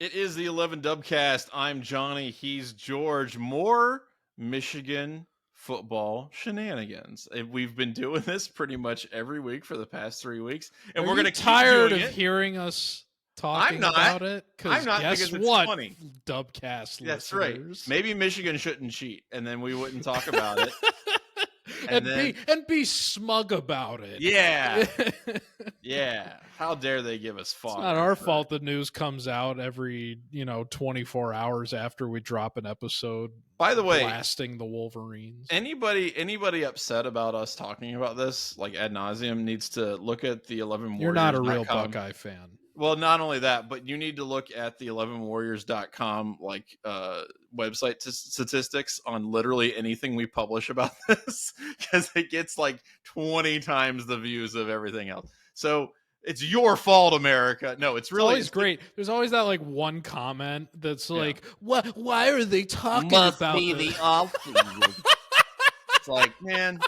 It is the 11 Dubcast. I'm Johnny. He's George. More Michigan football shenanigans. We've been doing this pretty much every week for the past 3 weeks, and Are we're you going to keep tired doing of it. hearing us I'm talking not. about it? I'm Because not guess because it's what, funny. Dubcast That's right. listeners? Maybe Michigan shouldn't cheat, and then we wouldn't talk about it. and be smug about it. Yeah. How dare they give us fodder? It's not our fault the news comes out every 24 hours after we drop an episode. By the way, blasting the Wolverines. Anybody upset about us talking about this like ad nauseum needs to look at the 11warriors.com. You're not a real Buckeye fan. Well, not only that, but you need to look at the 11warriors.com website statistics on literally anything we publish about this, because it gets like 20 times the views of everything else. So it's your fault, America. No, it's always great. There's always that like one comment that's like, "What? Why are they talking must about be this?" the off-season. It's like, man,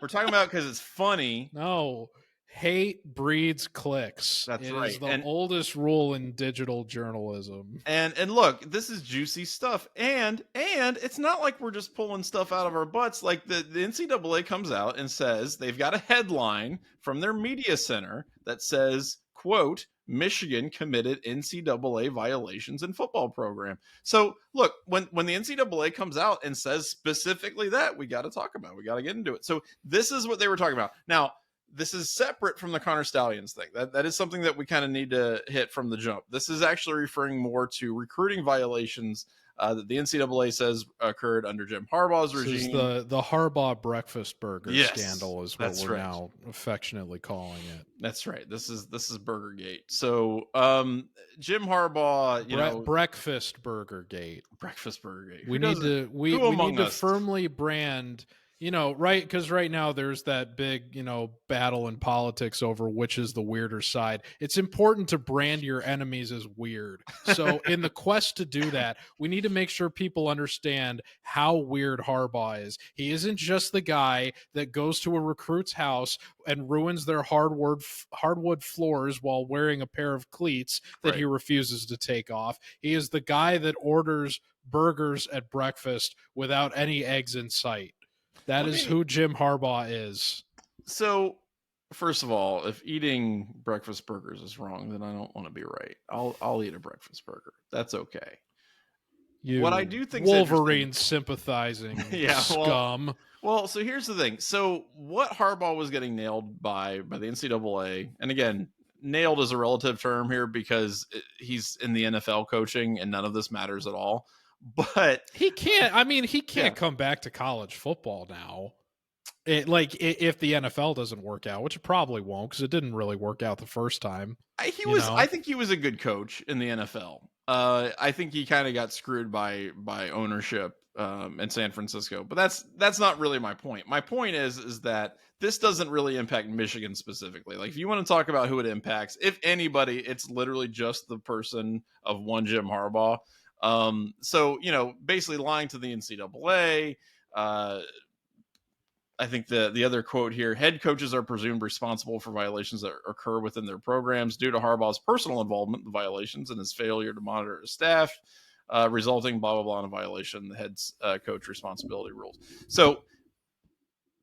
we're talking about because it's funny. No, hate breeds clicks. That's it right. is the oldest rule in digital journalism. And look, this is juicy stuff. And it's not like we're just pulling stuff out of our butts. Like the NCAA comes out and says they've got a headline from their media center that says, quote, Michigan committed NCAA violations in football program. So look, when the NCAA comes out and says specifically that, we got to talk about it. We got to get into it. So this is what they were talking about. Now, this is separate from the Connor Stallions thing. That is something that we kind of need to hit from the jump. This is actually referring more to recruiting violations that the NCAA says occurred under Jim Harbaugh's regime. The Harbaugh breakfast burger scandal is what we're now affectionately calling it. That's right. This is Burgergate. So Jim Harbaugh, breakfast Burgergate. Breakfast Burgergate. We need to firmly brand. Right? Because right now there's that big, battle in politics over which is the weirder side. It's important to brand your enemies as weird. So in the quest to do that, we need to make sure people understand how weird Harbaugh is. He isn't just the guy that goes to a recruit's house and ruins their hardwood floors while wearing a pair of cleats that he refuses to take off. He is the guy that orders burgers at breakfast without any eggs in sight. That is who Jim Harbaugh is. So, first of all, if eating breakfast burgers is wrong, then I don't want to be right. I'll eat a breakfast burger. That's okay. What I do think Wolverine sympathizing scum. Well, so here's the thing. So what Harbaugh was getting nailed by the NCAA, and again, nailed is a relative term here because he's in the NFL coaching and none of this matters at all. But he can't come back to college football now. If the NFL doesn't work out, which it probably won't because it didn't really work out the first time. I think he was a good coach in the NFL. I think he kind of got screwed by ownership in San Francisco, but that's not really my point. My point is that this doesn't really impact Michigan specifically. Like if you want to talk about who it impacts, if anybody, it's literally just the person of one Jim Harbaugh. So, basically lying to the NCAA. I think the other quote here, head coaches are presumed responsible for violations that occur within their programs due to Harbaugh's personal involvement in the violations and his failure to monitor his staff, resulting blah, blah, blah in a violation of the head's coach responsibility rules. So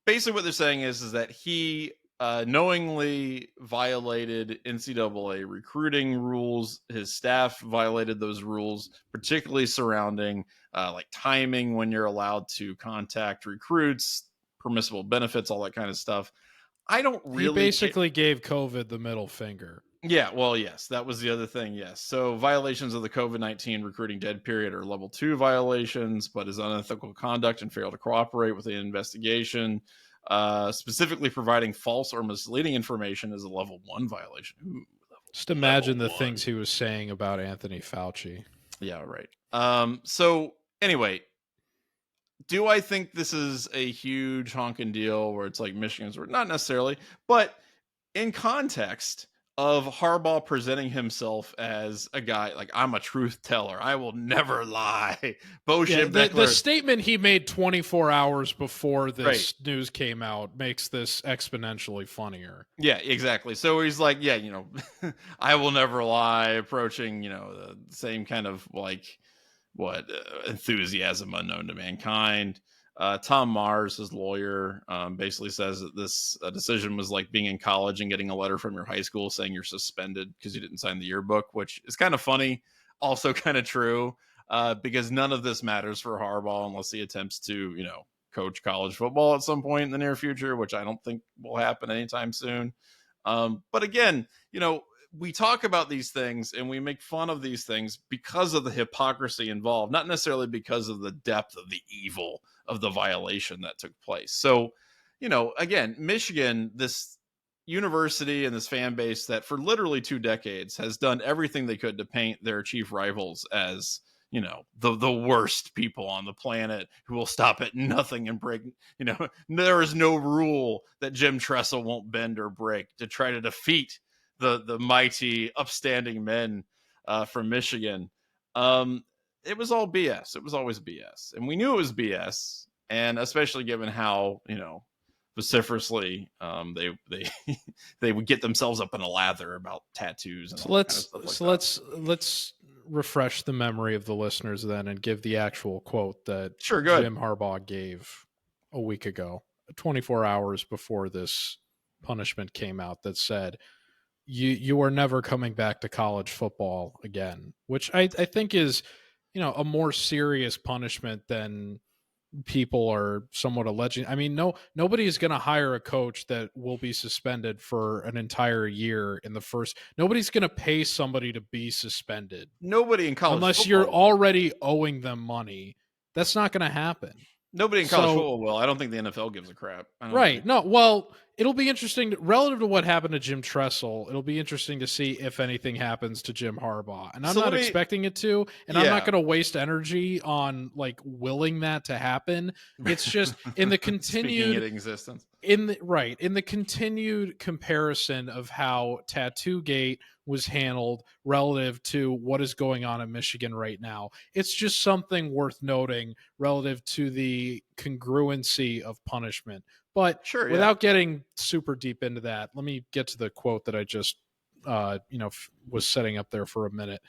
basically what they're saying is that he knowingly violated NCAA recruiting rules. His staff violated those rules, particularly surrounding like timing when you're allowed to contact recruits, permissible benefits, all that kind of stuff. I don't really. He basically gave COVID the middle finger. Yeah, well, yes, that was the other thing. Yes. So violations of the COVID-19 recruiting dead period are level 2 violations, but his unethical conduct and failure to cooperate with the investigation, specifically providing false or misleading information, is a level 1 violation. Ooh, just imagine the things he was saying about Anthony Fauci. Yeah, right. So anyway, do I think this is a huge honking deal where it's like Michigan's? Not necessarily, but in context, of Harbaugh presenting himself as a guy like, I'm a truth teller. I will never lie. Bo Yeah, the Schembechler. statement he made 24 hours before Right. this news came out makes this exponentially funnier. Yeah, exactly. So he's like, yeah, I will never lie, approaching, the same kind of like what enthusiasm unknown to mankind. Tom Mars, his lawyer, basically says that this decision was like being in college and getting a letter from your high school saying you're suspended because you didn't sign the yearbook, which is kind of funny, also kind of true, because none of this matters for Harbaugh unless he attempts to, coach college football at some point in the near future, which I don't think will happen anytime soon. But again, we talk about these things and we make fun of these things because of the hypocrisy involved, not necessarily because of the depth of the evil of the violation that took place. So, again, Michigan, this university and this fan base that for literally 2 decades has done everything they could to paint their chief rivals as, the worst people on the planet who will stop at nothing and break, there is no rule that Jim Tressel won't bend or break to try to defeat the mighty upstanding men from Michigan. It was all BS. It was always BS, and we knew it was BS. And especially given how vociferously they they would get themselves up in a lather about tattoos and So all that kind of stuff like that. let's refresh the memory of the listeners then and give the actual quote that Sure, go ahead. Jim Harbaugh gave a week ago, 24 hours before this punishment came out, that said, you are never coming back to college football again, which I think is, a more serious punishment than people are somewhat alleging. I mean, nobody is going to hire a coach that will be suspended for an entire year in the first. Nobody's going to pay somebody to be suspended. Nobody in college unless football you're already owing them money. That's not going to happen. Nobody in college football will. I don't think the NFL gives a crap. Right. No, well, it'll be interesting relative to what happened to Jim Tressel. It'll be interesting to see if anything happens to Jim Harbaugh. And I'm not expecting it to, and I'm not going to waste energy on like willing that to happen. It's just in the continued existence. In the continued comparison of how Tattoo-gate was handled relative to what is going on in Michigan right now. It's just something worth noting relative to the congruency of punishment. But without getting super deep into that, let me get to the quote that I just was setting up there for a minute.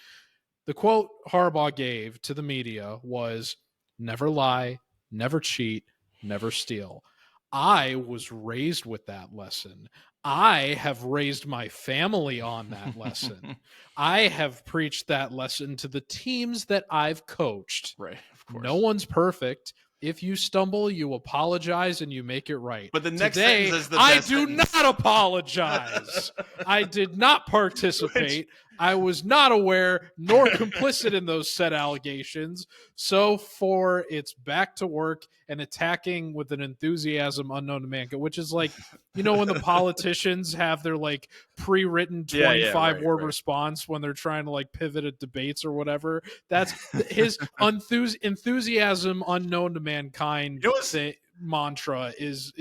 The quote Harbaugh gave to the media was, "Never lie, never cheat, never steal." I was raised with that lesson. I have raised my family on that lesson. I have preached that lesson to the teams that I've coached. Right, of course. No one's perfect. If you stumble, you apologize and you make it right. But the next Today, is the I do not apologize. I did not participate. I was not aware nor complicit in those said allegations. So for it's back to work and attacking with an enthusiasm unknown to man, which is like, when the politicians have their like pre-written 25-word response when they're trying to like pivot at debates or whatever. That's his enthusiasm unknown to mankind mantra is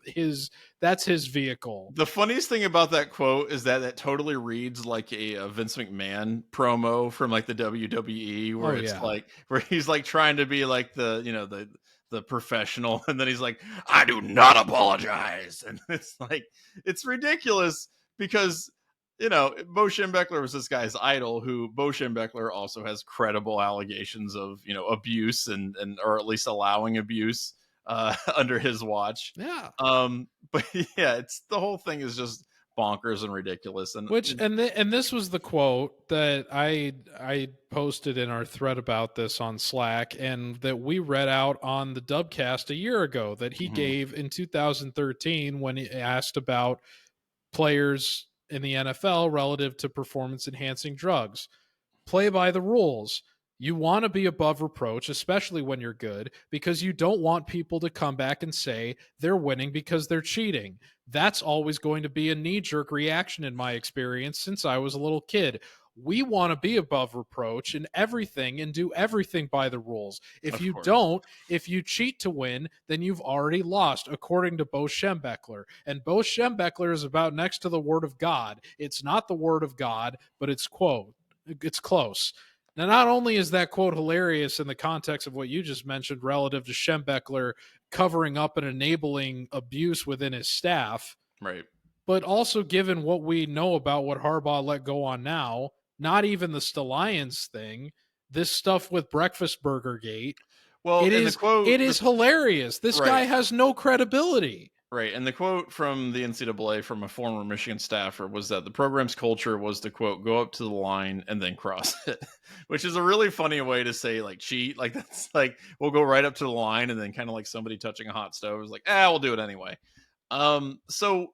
his. That's his vehicle. The funniest thing about that quote is that totally reads like a Vince McMahon promo from like the WWE, where like where he's like trying to be like the professional, and then he's like, "I do not apologize," and it's like it's ridiculous because Bo Schembechler was this guy's idol, who Bo Schembechler also has credible allegations of abuse and or at least allowing abuse under his watch. Yeah. But yeah, it's the whole thing is just bonkers and ridiculous. And this was the quote that I posted in our thread about this on Slack, and that we read out on the Dubcast a year ago, that he gave in 2013 when he asked about players in the NFL relative to performance enhancing drugs. Play by the rules. You want to be above reproach, especially when you're good, because you don't want people to come back and say they're winning because they're cheating. That's always going to be a knee-jerk reaction in my experience since I was a little kid. we want to be above reproach in everything and do everything by the rules. If you course. don't, if you cheat to win, then you've already lost, according to Bo Schembechler. And Bo Schembechler is about next to the word of God. It's not the word of God, but it's close. Now, not only is that quote hilarious in the context of what you just mentioned relative to Schembechler covering up and enabling abuse within his staff, right, but also given what we know about what Harbaugh let go on now, not even the Stallions thing, this stuff with Breakfast Burgergate, well, it and is hilarious. This guy has no credibility. Right. And the quote from the NCAA from a former Michigan staffer was that the program's culture was to, quote, go up to the line and then cross it, which is a really funny way to say, like, cheat. Like, that's like, we'll go right up to the line and then kind of like somebody touching a hot stove is like, we'll do it anyway. So,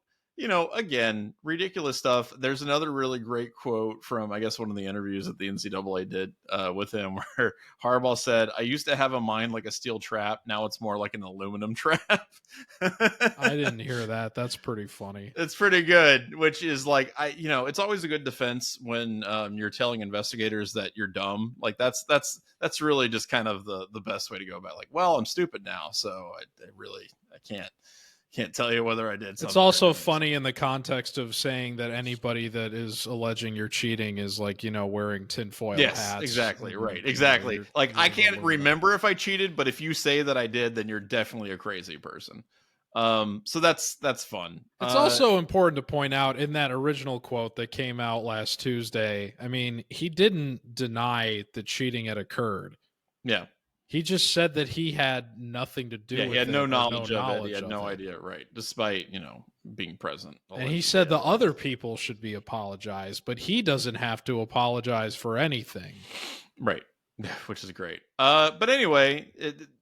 again, ridiculous stuff. There's another really great quote from, I guess, one of the interviews that the NCAA did with him where Harbaugh said, I used to have a mind like a steel trap. Now it's more like an aluminum trap. I didn't hear that. That's pretty funny. It's pretty good, which is like, it's always a good defense when you're telling investigators that you're dumb. Like that's really just kind of the best way to go about it. Like, well, I'm stupid now. So I can't tell you whether I did something. It's also funny in the context of saying that anybody that is alleging you're cheating is like, wearing tinfoil hats. Exactly. Right. Exactly. You're I can't remember if I cheated, but if you say that I did, then you're definitely a crazy person. So that's fun. It's also important to point out in that original quote that came out last Tuesday, I mean, he didn't deny that cheating had occurred. Yeah. He just said that he had nothing to do with it. He had no knowledge of it. He had no idea, right? Despite, being present. And he said the other people should be apologized, but he doesn't have to apologize for anything. Right. Which is great. But anyway,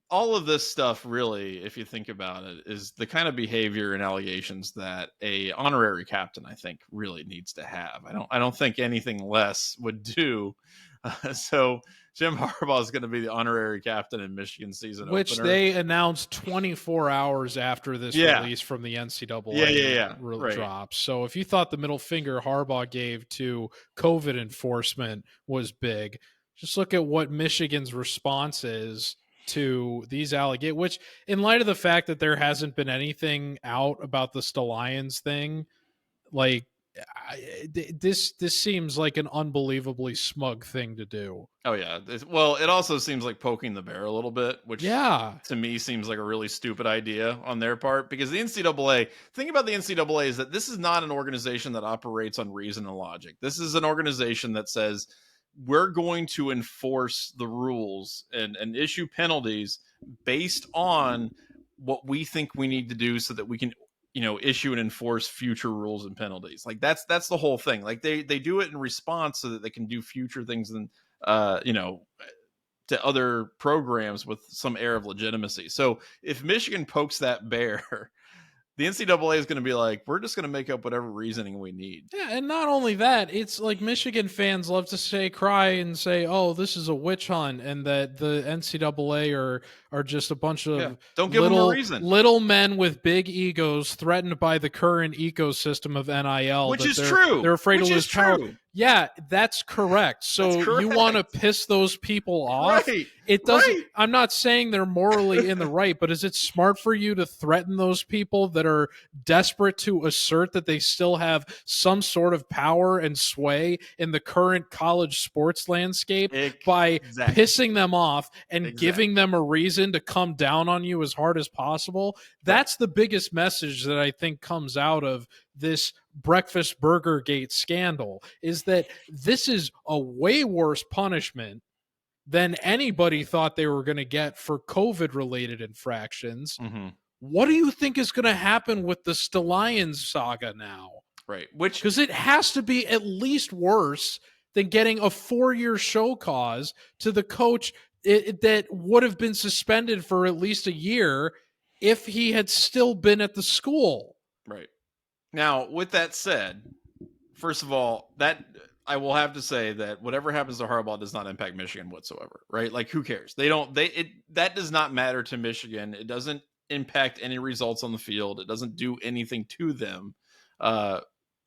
all of this stuff really, if you think about it, is the kind of behavior and allegations that a honorary captain, I think, really needs to have. I don't think anything less would do. So Jim Harbaugh is going to be the honorary captain in Michigan season which opener. They announced 24 hours after this release from the NCAA drops. So if you thought the middle finger Harbaugh gave to COVID enforcement was big, just look at what Michigan's response is to these allegations, which in light of the fact that there hasn't been anything out about the Stallions thing, like this seems like an unbelievably smug thing to do. Oh yeah. Well, it also seems like poking the bear a little bit, which to me seems like a really stupid idea on their part, because the NCAA, thing about the NCAA is that this is not an organization that operates on reason and logic. This is an organization that says we're going to enforce the rules and issue penalties based on what we think we need to do so that we can issue and enforce future rules and penalties. Like that's the whole thing. Like they do it in response so that they can do future things and to other programs with some air of legitimacy. So if Michigan pokes that bear, the NCAA is going to be like, we're just going to make up whatever reasoning we need. Yeah, and not only that, it's like Michigan fans love to cry and say, oh, this is a witch hunt, and that the NCAA are just a bunch of don't give them a reason. Little men with big egos threatened by the current ecosystem of NIL. Which is true. They're afraid to lose power. Yeah, that's correct. So you want to piss those people off? Right. It doesn't. Right. I'm not saying they're morally in the right, but is it smart for you to threaten those people that are desperate to assert that they still have some sort of power and sway in the current college sports landscape by pissing them off and giving them a reason to come down on you as hard as possible? That's the biggest message that I think comes out of this Breakfast Burgergate scandal, is that this is a way worse punishment than anybody thought they were going to get for COVID-related infractions. Mm-hmm. What do you think is going to happen with the Stallions saga now? Right. Because it has to be at least worse than getting a 4-year show cause to the coach that would have been suspended for at least a year if he had still been at the school. Right. Now, with that said, first of all, that I will have to say that whatever happens to Harbaugh does not impact Michigan whatsoever, right? Like, who cares? That does not matter to Michigan. It doesn't impact any results on the field. It doesn't do anything to them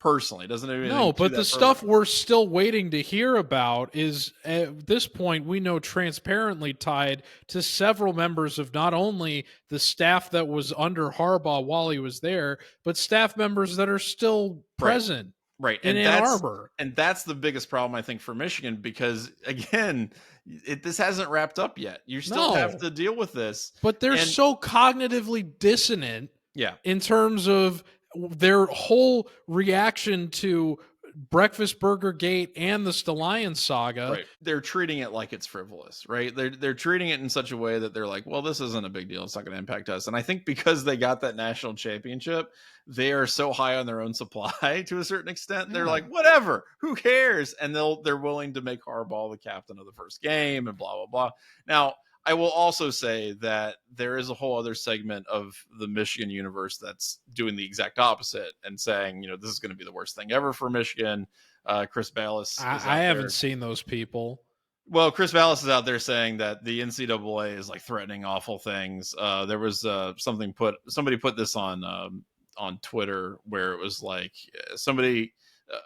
personally. It doesn't do anything. No, to but that the stuff program. we're still waiting to hear about is, at this point, we know transparently tied to several members of not only the staff that was under Harbaugh while he was there, but staff members that are still present Right. in Ann Arbor. And that's the biggest problem, I think, for Michigan, because, again, this hasn't wrapped up yet. You still have to deal with this. But they're so cognitively dissonant in terms of their whole reaction to Breakfast Burgergate and the Stalion saga. Right. They're treating it like it's frivolous, right? They're treating it in such a way that they're like, well, this isn't a big deal. It's not going to impact us. And I think because they got that national championship, they are so high on their own supply to a certain extent. They're like, whatever, who cares? And they're willing to make Harbaugh the captain of the first game and blah, blah, blah. Now, I will also say that there is a whole other segment of the Michigan universe that's doing the exact opposite and saying, this is going to be the worst thing ever for Michigan. Chris Balas. I haven't seen those people. Well, Chris Balas is out there saying that the NCAA is like threatening awful things. There was somebody put this on Twitter where it was like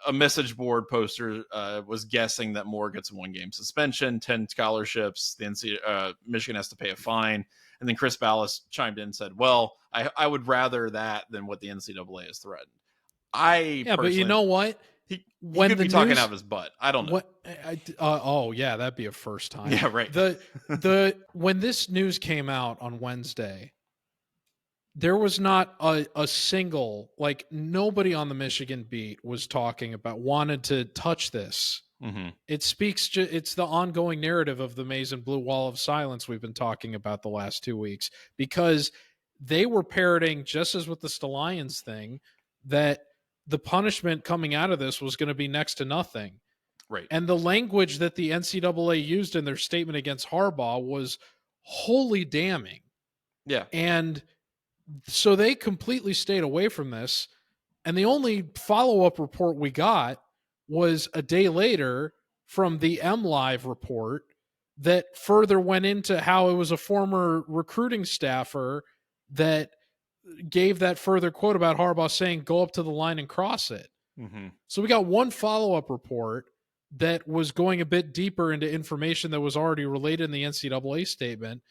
a message board poster was guessing that Moore gets a 1-game suspension, 10 scholarships. The Michigan has to pay a fine. And then Chris Balas chimed in and said, well, I would rather that than what the NCAA has threatened. But you know what? He could be talking out of his butt. I don't know. That'd be a first time. Yeah, right. When this news came out on Wednesday, there was not a single, nobody on the Michigan beat was wanted to touch this. Mm-hmm. It's the ongoing narrative of the maize and blue wall of silence we've been talking about the last 2 weeks, because they were parroting, just as with the Stalions thing, that the punishment coming out of this was going to be next to nothing. Right. And the language that the NCAA used in their statement against Harbaugh was wholly damning. Yeah. And so they completely stayed away from this. And the only follow-up report we got was a day later from the MLive report that further went into how it was a former recruiting staffer that gave that further quote about Harbaugh saying, go up to the line and cross it. Mm-hmm. So we got one follow-up report that was going a bit deeper into information that was already related in the NCAA statement.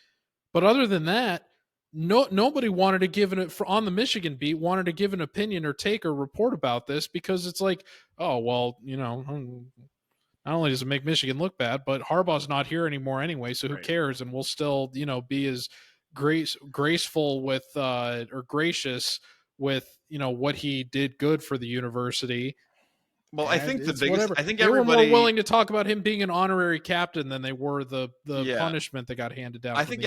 But other than that, nobody wanted to give on the Michigan beat wanted to give an opinion or take or report about this, because it's like, oh, well, not only does it make Michigan look bad, but Harbaugh's not here anymore anyway, so who cares? And we'll still, be as graceful with or gracious with what he did good for the university. Well, I think they were more willing to talk about him being an honorary captain than they were the punishment that got handed down. I think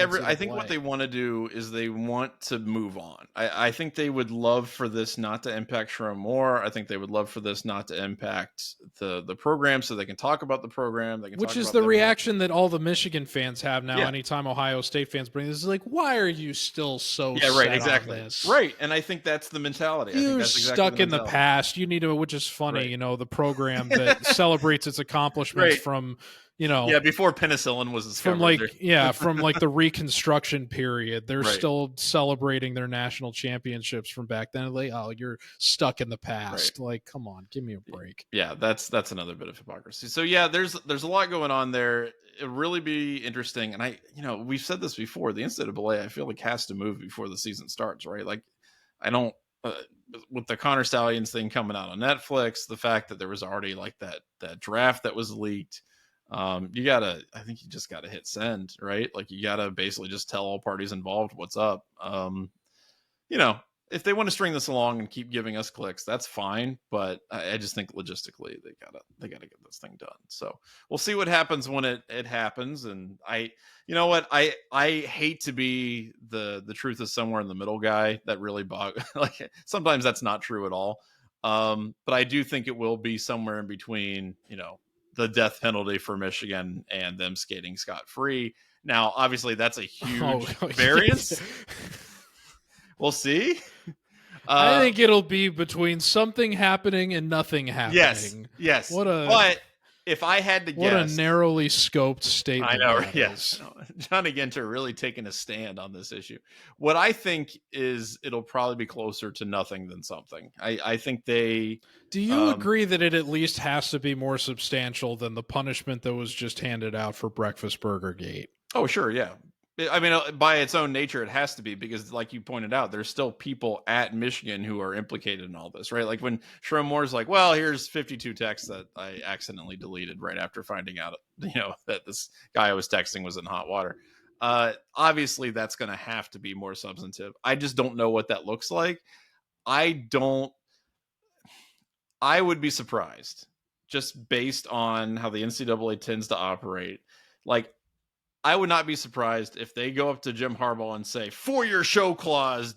what they want to do is they want to move on. I think they would love for this not to impact Sherrod Moore. I think they would love for this not to impact the program, so they can talk about the program. Which is the reaction that all the Michigan fans have now. Anytime Ohio State fans bring this, is like, why are you still so set on this? Right, and I think that's the mentality. You're stuck in the past. You need to, which is funny, the program that celebrates its accomplishments from, before penicillin was discovered. From the Reconstruction period. They're still celebrating their national championships from back then. Like, oh, you're stuck in the past. Like, come on, give me a break. Yeah, that's another bit of hypocrisy. So there's a lot going on there. It'll really be interesting. And we've said this before, the NCAA, I feel like, has to move before the season starts, right? Like, I don't with the Connor Stallions thing coming out on Netflix, the fact that there was already that draft that was leaked, I think you just gotta hit send, right? Like, you gotta basically just tell all parties involved what's up. If they want to string this along and keep giving us clicks, that's fine. But I just think logistically they gotta get this thing done. So we'll see what happens when it happens. And I hate to be the truth is somewhere in the middle guy. That really sometimes that's not true at all. But I do think it will be somewhere in between, the death penalty for Michigan and them skating scot-free. Now, obviously, that's a huge variance. We'll see. I think it'll be between something happening and nothing happening. Yes. But if I had to guess, what a narrowly scoped statement. I know, yes. Johnny Ginter really taking a stand on this issue. What I think is it'll probably be closer to nothing than something. I think they. Do you agree that it at least has to be more substantial than the punishment that was just handed out for Breakfast Burgergate? Oh, sure, yeah. I mean, by its own nature, it has to be because, like you pointed out, there's still people at Michigan who are implicated in all this, right? Like when Sherm Moore's like, well, here's 52 texts that I accidentally deleted right after finding out, that this guy I was texting was in hot water. Obviously, that's going to have to be more substantive. I just don't know what that looks like. I would be surprised just based on how the NCAA tends to operate. Like, I would not be surprised if they go up to Jim Harbaugh and say, for your show clause,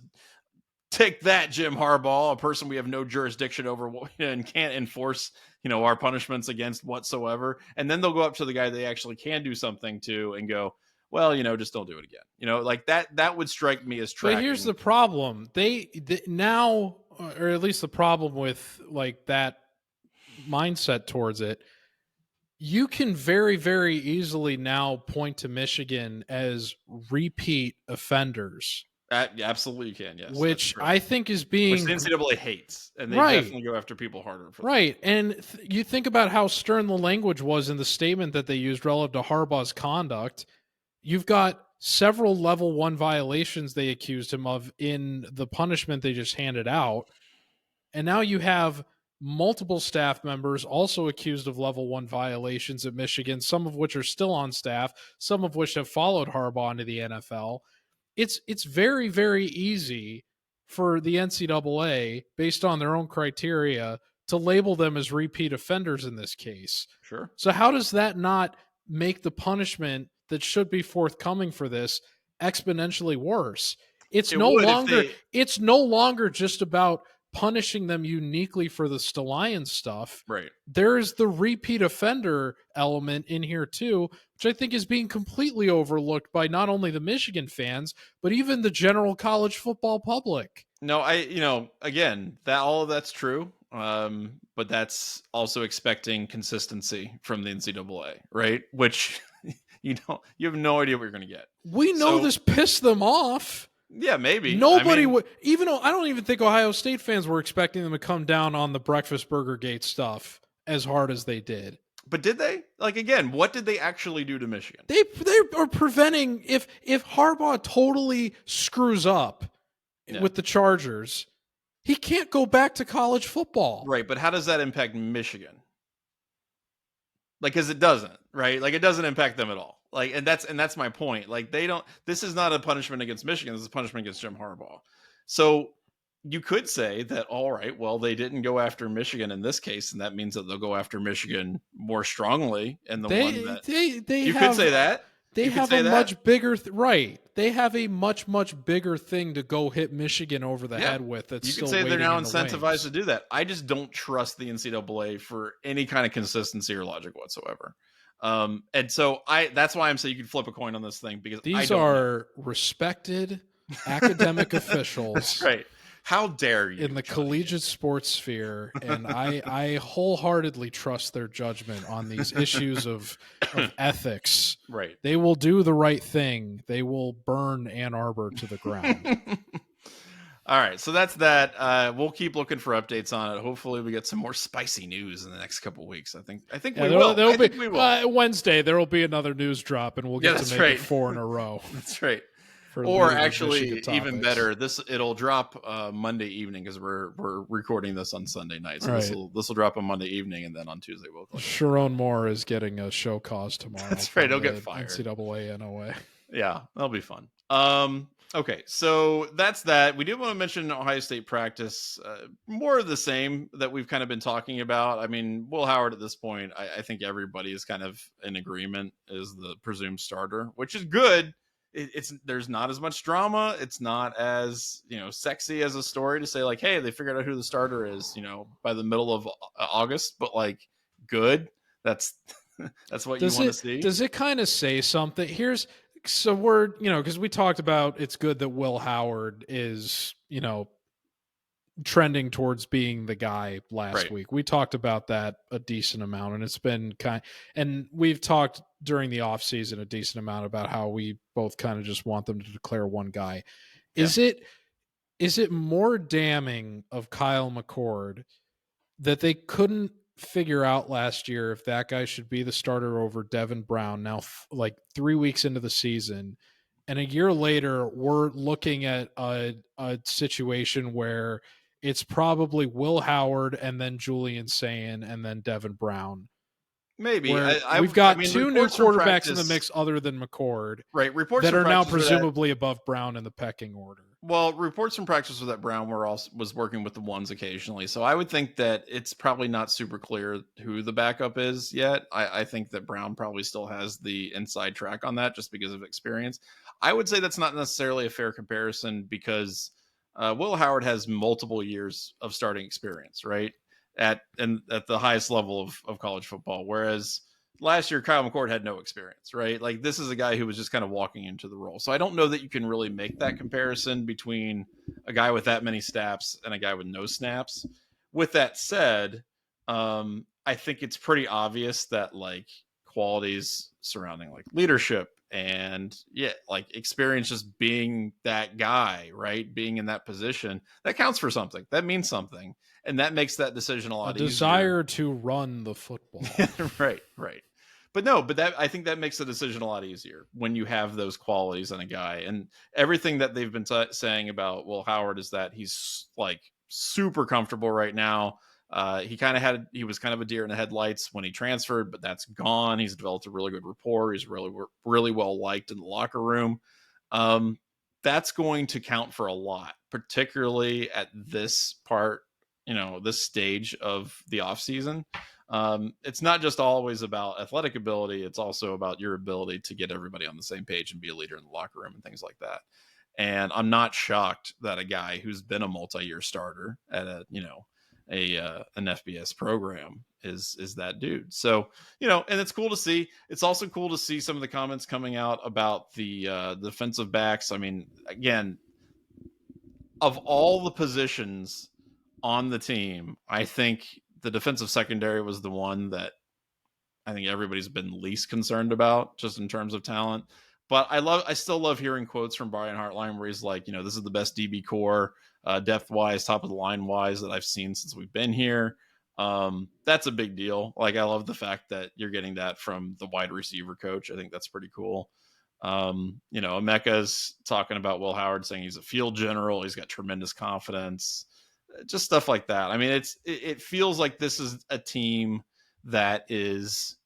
take that, Jim Harbaugh, a person we have no jurisdiction over and can't enforce, our punishments against whatsoever. And then they'll go up to the guy they actually can do something to and go, well, just don't do it again. Like that would strike me as tracking. But here's the problem. They now, or at least the problem with like that mindset towards it, you can very, very easily now point to Michigan as repeat offenders. Absolutely you can, yes. Which I think is being... Which the NCAA hates, and they definitely go after people harder for that. Right, and you think about how stern the language was in the statement that they used relative to Harbaugh's conduct. You've got several level 1 violations they accused him of in the punishment they just handed out, and now you have multiple staff members also accused of level 1 violations at Michigan, some of which are still on staff, some of which have followed Harbaugh into the NFL. It's very, very easy for the NCAA, based on their own criteria, to label them as repeat offenders in this case. Sure. So how does that not make the punishment that should be forthcoming for this exponentially worse? It's no longer just about punishing them uniquely for the Stelion stuff. Right. There's the repeat offender element in here too, which I think is being completely overlooked by not only the Michigan fans, but even the general college football public. No, again, all of that's true. But that's also expecting consistency from the NCAA, right? Which you have no idea what you're going to get. We know this pissed them off. Yeah, maybe. Nobody would, even though I don't even think Ohio State fans were expecting them to come down on the Breakfast Burgergate stuff as hard as they did. But did they? Like, again, what did they actually do to Michigan? They are preventing, if Harbaugh totally screws up with the Chargers, he can't go back to college football. Right, but how does that impact Michigan? Like, because it doesn't, right? Like, it doesn't impact them at all. Like, and that's my point. Like, this is not a punishment against Michigan. This is a punishment against Jim Harbaugh. So you could say that, all right, well, they didn't go after Michigan in this case, and that means that they'll go after Michigan more strongly in the one that you could say that. They have a much bigger right. They have a much, much bigger thing to go hit Michigan over the head with. That's you could say they're now incentivized to do that. I just don't trust the NCAA for any kind of consistency or logic whatsoever. And so that's why I'm saying you can flip a coin on this thing, because these are respected academic officials. That's right. How dare you? In the collegiate sports sphere, and I wholeheartedly trust their judgment on these issues of ethics. Right. They will do the right thing. They will burn Ann Arbor to the ground. All right, so that's that. We'll keep looking for updates on it. Hopefully, we get some more spicy news in the next couple of weeks. I think we will. I think we will. Wednesday, there will be another news drop, and we'll get to make it 4 in a row. That's right. Or actually, even better, it'll drop Monday evening, because we're recording this on Sunday night. So this will drop on Monday evening, and then on Tuesday we'll. Sharon Moore is getting a show cause tomorrow. That's right. He'll get fired. NCAA, NOA. Yeah, that'll be fun. Okay, so that's that. We do want to mention Ohio State practice, more of the same that we've kind of been talking about. I mean, Will Howard at this point, I think everybody is kind of in agreement, is the presumed starter, which is good. There's not as much drama. It's not as sexy as a story to say like, hey, they figured out who the starter is, by the middle of August. But like, good. That's what you want to see. Does it kind of say something? So we're, because we talked about it's good that Will Howard is, trending towards being the guy last Right. week. We talked about that a decent amount, and it's been and we've talked during the offseason a decent amount about how we both kind of just want them to declare one guy. Yeah. Is it more damning of Kyle McCord that they couldn't figure out last year if that guy should be the starter over Devin Brown now, like 3 weeks into the season, and a year later we're looking at a situation where it's probably Will Howard and then Julian Sayin and then Devin Brown, Maybe. where I we've got mean, two new reports from quarterbacks in the practice, mix other than McCord right? Reports that from are now practice were that, presumably above Brown in the pecking order. well, reports from practice were that Brown was working with the ones occasionally. So I would think that it's probably not super clear who the backup is yet. I think that Brown probably still has the inside track on that just because of experience. I would say that's not necessarily a fair comparison because Will Howard has multiple years of starting experience, right? At the highest level of college football. Whereas last year, Kyle McCord had no experience, right? Like, this is a guy who was just kind of walking into the role. So I don't know that you can really make that comparison between a guy with that many snaps and a guy with no snaps. With that said, I think it's pretty obvious that, like, qualities surrounding like leadership and like experience, just being that guy, right? Being in that position, that counts for something. That means something. And that makes that decision a lot easier. A desire to run the football. Right. But no, that, I think that makes the decision a lot easier when you have those qualities in a guy. And everything that they've been saying about Will Howard is that he's like super comfortable right now. He was kind of a deer in the headlights when he transferred, but that's gone. He's developed a really good rapport. He's really well liked in the locker room. That's going to count for a lot, particularly at this part, this stage of the offseason. It's not just always about athletic ability. It's also about your ability to get everybody on the same page and be a leader in the locker room and things like that. And I'm not shocked that a guy who's been a multi-year starter at an FBS program is that dude. So, and it's cool to see. It's also cool to see some of the comments coming out about the defensive backs. I mean, again, of all the positions on the team, I think the defensive secondary was the one that I think everybody's been least concerned about, just in terms of talent. But I still love hearing quotes from Brian Hartline where he's like, this is the best DB core, depth wise, top of the line wise, that I've seen since we've been here. That's a big deal. Like, I love the fact that you're getting that from the wide receiver coach. I think that's pretty cool. Emeka's talking about Will Howard, saying he's a field general. He's got tremendous confidence, just stuff like that. I mean, it feels like this is a team that is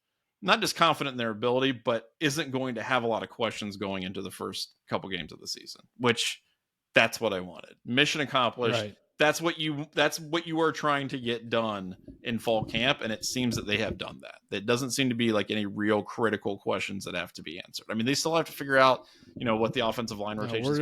not just confident in their ability, but isn't going to have a lot of questions going into the first couple games of the season, which that's what I wanted. Mission accomplished. Right. That's what you are trying to get done in fall camp, and it seems that they have done that. There doesn't seem to be like any real critical questions that have to be answered. I mean, they still have to figure out, what the offensive line rotation is.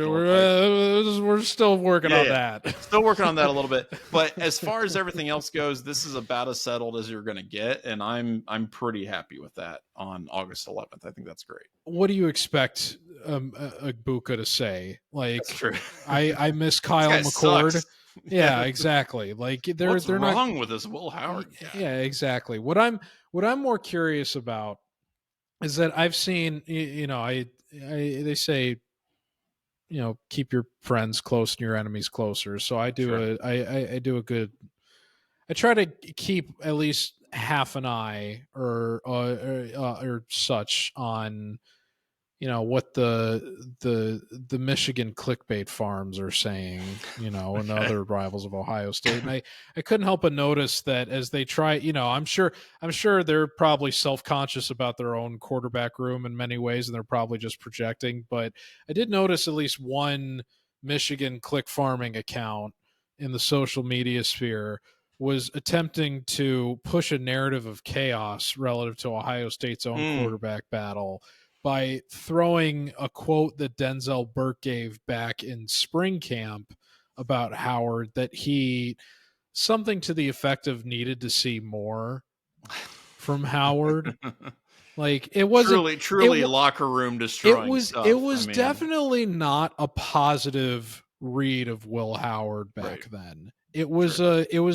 We're still working on that. Still working on that a little bit. But as far as everything else goes, this is about as settled as you're going to get, and I'm pretty happy with that on August 11th. I think that's great. What do you expect Agbuka to say? Like, that's true. I miss Kyle McCord. Sucks. Yeah, exactly. Like, what's they're wrong not, with this Will Howard guy? Yeah, exactly. What I'm more curious about is that I've seen, they say, keep your friends close and your enemies closer. So I do I try to keep at least half an eye or such on, what the Michigan clickbait farms are saying, and other rivals of Ohio State. And I couldn't help but notice that as they try, I'm sure they're probably self-conscious about their own quarterback room in many ways, and they're probably just projecting. But I did notice at least one Michigan click farming account in the social media sphere was attempting to push a narrative of chaos relative to Ohio State's own quarterback battle by throwing a quote that Denzel Burke gave back in spring camp about Howard, that he, something to the effect of, needed to see more from Howard. Like, it wasn't truly locker room destroying stuff. It was definitely not a positive read of Will Howard back Right. then. It was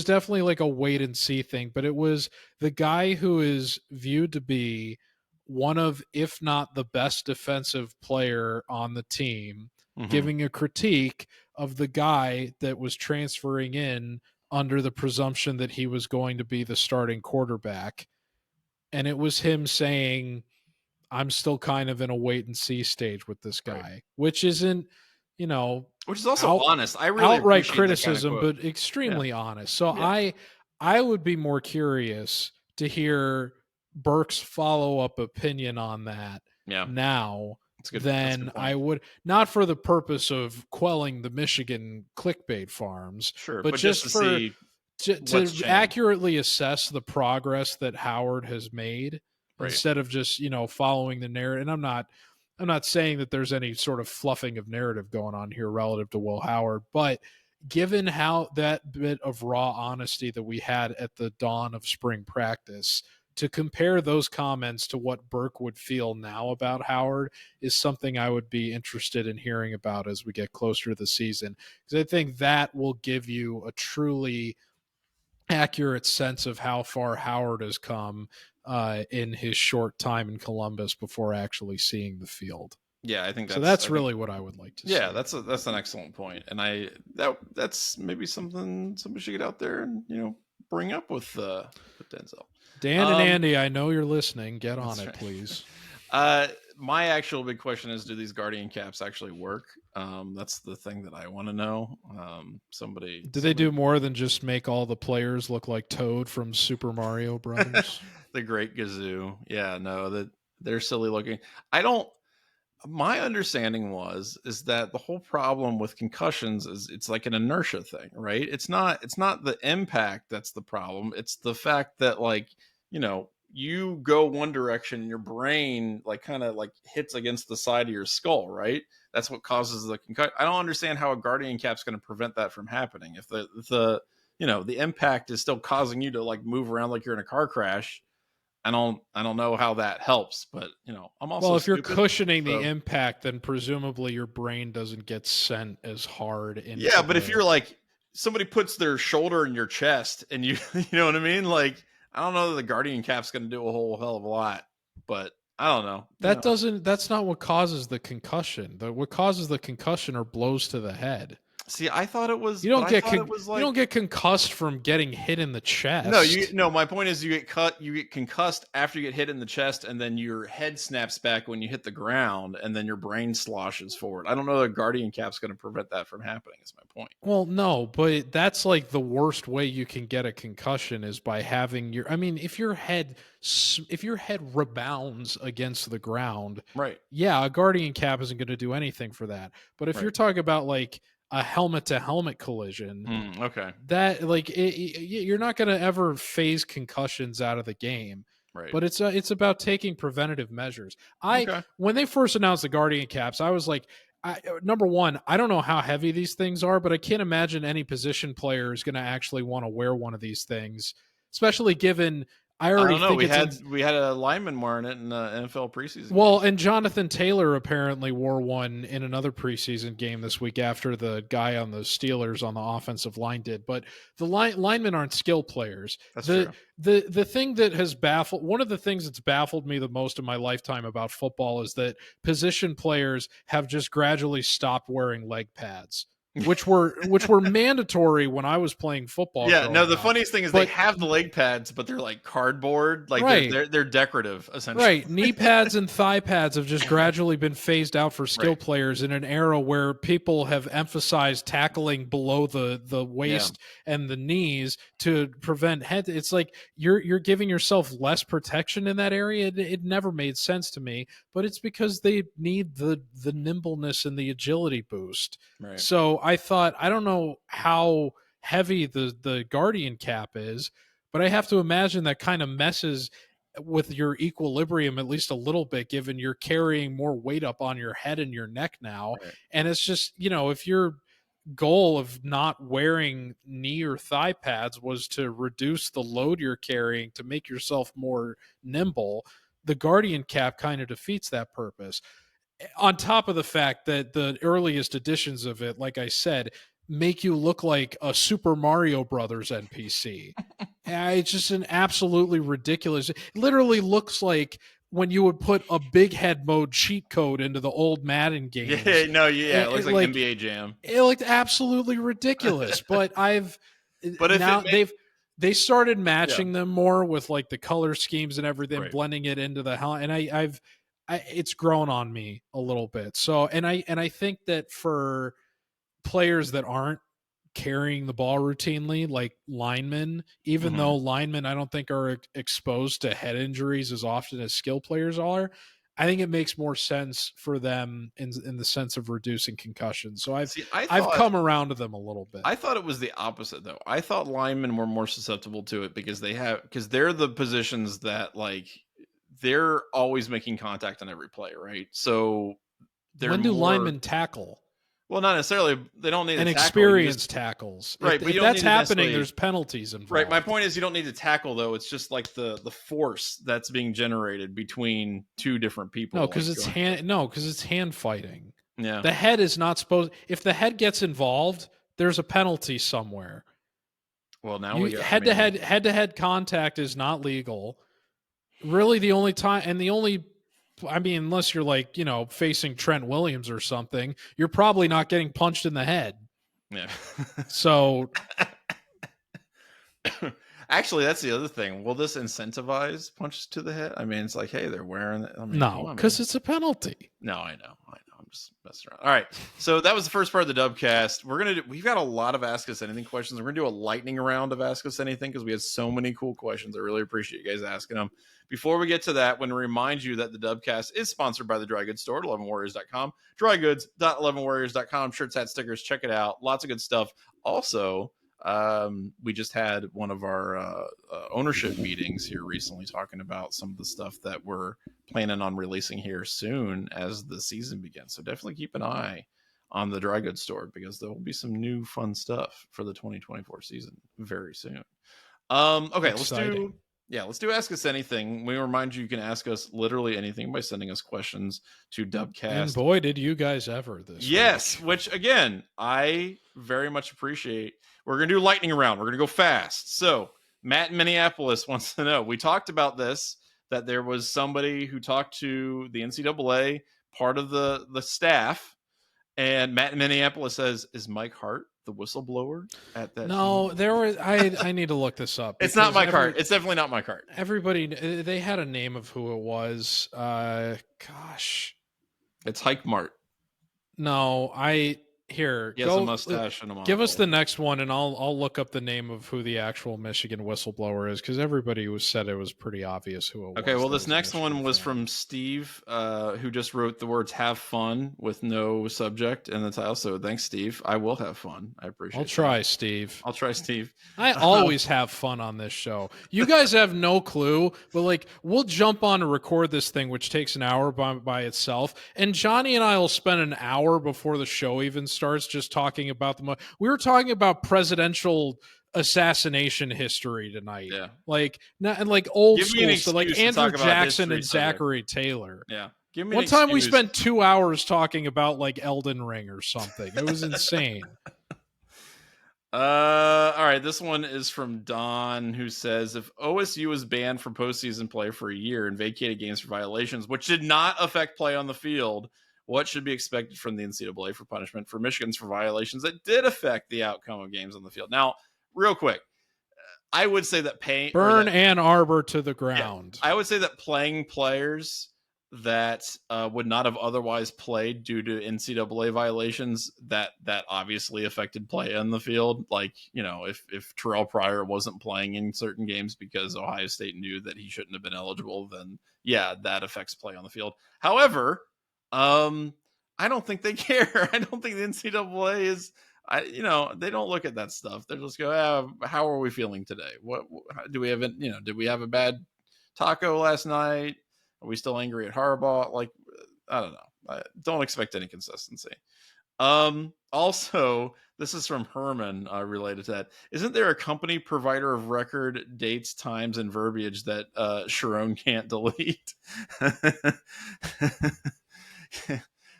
definitely like a wait and see thing, but it was the guy who is viewed to be one of, if not the best defensive player on the team, giving a critique of the guy that was transferring in under the presumption that he was going to be the starting quarterback. And it was him saying, I'm still kind of in a wait and see stage with this guy, Right. which isn't, which is also honest. I really outright appreciate criticism, that kind of but extremely honest. So Yeah. I would be more curious to hear Burke's follow-up opinion on that now than I would, not for the purpose of quelling the Michigan clickbait farms, Sure, but just to for see to accurately assess the progress that Howard has made instead of just, following the narrative. And I'm not saying that there's any sort of fluffing of narrative going on here relative to Will Howard, but given how that bit of raw honesty that we had at the dawn of spring practice, to compare those comments to what Burke would feel now about Howard is something I would be interested in hearing about as we get closer to the season, because I think that will give you a truly accurate sense of how far Howard has come in his short time in Columbus before actually seeing the field. Yeah, I think that's really what I would like to see. Yeah, that's an excellent point, and that's maybe something somebody should get out there and bring up with Denzel. Dan and Andy, I know you're listening. Get on it, please. My actual big question is, do these Guardian caps actually work? That's the thing that I want to know. They do more than just make all the players look like Toad from Super Mario Brothers? The Great Gazoo. Yeah, no, that they're silly looking. My understanding is that the whole problem with concussions is it's like an inertia thing, right? It's not the impact that's the problem. It's the fact that, like, you go one direction, your brain kind of hits against the side of your skull, right? That's what causes the concussion. I don't understand how a Guardian cap's going to prevent that from happening. If the impact is still causing you to move around like you're in a car crash, I don't know how that helps, but I'm also if you're cushioning the impact, then presumably your brain doesn't get sent as hard into but if you're somebody puts their shoulder in your chest and you know what I mean? I don't know that the Guardian cap's going to do a whole hell of a lot, but I don't know. That's not what causes the concussion. What causes the concussion are blows to the head. See, I thought it was. You don't get concussed from getting hit in the chest. No. My point is, you get concussed after you get hit in the chest, and then your head snaps back when you hit the ground, and then your brain sloshes forward. I don't know that Guardian cap's going to prevent that from happening. Is my point. Well, no, but that's the worst way you can get a concussion is by having your. I mean, if your head rebounds against the ground, right? Yeah, a Guardian cap isn't going to do anything for that. But if you're talking about a helmet-to-helmet collision, okay, that you're not going to ever phase concussions out of the game, right? But it's about taking preventative measures. When they first announced the Guardian caps, I was like, number one, I don't know how heavy these things are, but I can't imagine any position player is going to actually want to wear one of these things, especially given. I don't know. We had a lineman wearing it in the NFL preseason. Well, and Jonathan Taylor apparently wore one in another preseason game this week after the guy on the Steelers on the offensive line did. But the linemen aren't skill players. That's true. The thing that has one of the things that's baffled me the most in my lifetime about football is that position players have just gradually stopped wearing leg pads. which were mandatory when I was playing football. Yeah, no, the funniest thing is they have the leg pads, but they're cardboard, they're decorative essentially. Right, knee pads and thigh pads have just gradually been phased out for skill players in an era where people have emphasized tackling below the waist and the knees to prevent head. It's you're giving yourself less protection in that area. It never made sense to me, but it's because they need the nimbleness and the agility boost. Right. So I thought, I don't know how heavy the Guardian cap is, but I have to imagine that kind of messes with your equilibrium at least a little bit, given you're carrying more weight up on your head and your neck now. Right. And it's just, if your goal of not wearing knee or thigh pads was to reduce the load you're carrying to make yourself more nimble, the Guardian cap kind of defeats that purpose. on top of the fact that the earliest editions of it, like I said, make you look like a Super Mario Brothers NPC. It's just an absolutely ridiculous. It literally looks like when you would put a big head mode cheat code into the old Madden games. Yeah, no, yeah, it looks like NBA Jam. It looked absolutely ridiculous. But they started matching them more with like the color schemes and everything, Right. blending it into the hell. And it's grown on me a little bit. So, and I think that for players that aren't carrying the ball routinely, like linemen, even though linemen I don't think are exposed to head injuries as often as skill players are, I think it makes more sense for them in the sense of reducing concussions. So I've come around to them a little bit. I thought it was the opposite though. I thought linemen were more susceptible to it because they're the positions that like they're always making contact on every play, right? So when do linemen tackle? Well, not necessarily. They don't need an to tackle. Experienced tackles, right? If that's happening, there's penalties involved. Right. My point is, you don't need to tackle though. It's just like the force that's being generated between two different people. No, because it's hand. No, because it's hand fighting. Yeah. The head is not supposed. If the head gets involved, there's a penalty somewhere. Well, now head to head contact is not legal. Really, the only time and the only. I mean, unless you're like, facing Trent Williams or something, you're probably not getting punched in the head. Yeah. So actually, that's the other thing. Will this incentivize punches to the head? I mean, it's like, hey, they're wearing it. I mean, no, because it's a penalty. No, I know. I'm just messing around. All right. So that was the first part of the Dubcast. We've got a lot of Ask Us Anything questions. We're going to do a lightning round of Ask Us Anything because we had so many cool questions. I really appreciate you guys asking them. Before we get to that, I want to remind you that the Dubcast is sponsored by the Dry Goods Store at 11warriors.com. Drygoods.11warriors.com. Shirts, hats, stickers. Check it out. Lots of good stuff. Also, we just had one of our ownership meetings here recently talking about some of the stuff that we're planning on releasing here soon as the season begins. So definitely keep an eye on the Dry Goods Store because there will be some new fun stuff for the 2024 season very soon. Okay, exciting. Let's do Ask Us Anything. We remind you can ask us literally anything by sending us questions to Dubcast. And boy, did you guys ever this week. Which again, I very much appreciate. We're going to do lightning round. We're going to go fast. So Matt in Minneapolis wants to know, we talked about this, that there was somebody who talked to the NCAA, part of the staff, and Matt in Minneapolis says, is Mike Hart the whistleblower at that No, team? there was I need to look this up. It's not Mike Hart. It's definitely not Mike Hart. Everybody, they had a name of who it was. Gosh. It's Hike Mart. No, he has a mustache and a monocle. Give us the next one, and I'll look up the name of who the actual Michigan whistleblower is, because everybody said it was pretty obvious who it was. Okay, well, this next one was from Steve, who just wrote the words "have fun" with no subject in the title. So thanks, Steve. I will have fun. I appreciate it. I'll try, Steve. I always have fun on this show. You guys have no clue, but like we'll jump on to record this thing, which takes an hour by itself, and Johnny and I will spend an hour before the show even starts just talking about we were talking about presidential assassination history tonight. Yeah. Like old school stuff, like Andrew Jackson and Zachary Taylor. Yeah. One time we spent 2 hours talking about like Elden Ring or something. It was insane. All right, this one is from Don, who says, if OSU is banned from postseason play for a year and vacated games for violations, which did not affect play on the field, what should be expected from the NCAA for punishment for Michigan's for violations that did affect the outcome of games on the field? Now, real quick, I would say that burn Ann Arbor to the ground. Yeah, I would say that playing players that would not have otherwise played due to NCAA violations that obviously affected play on the field. Like, if Terrell Pryor wasn't playing in certain games because Ohio State knew that he shouldn't have been eligible, then yeah, that affects play on the field. However, I don't think they care. I don't think the NCAA is, they don't look at that stuff. They just go, how are we feeling today? What do we have? Did we have a bad taco last night? Are we still angry at Harbaugh? Like, I don't know. I don't expect any consistency. Also, this is from Herman related to that. Isn't there a company provider of record dates, times, and verbiage that Sharon can't delete?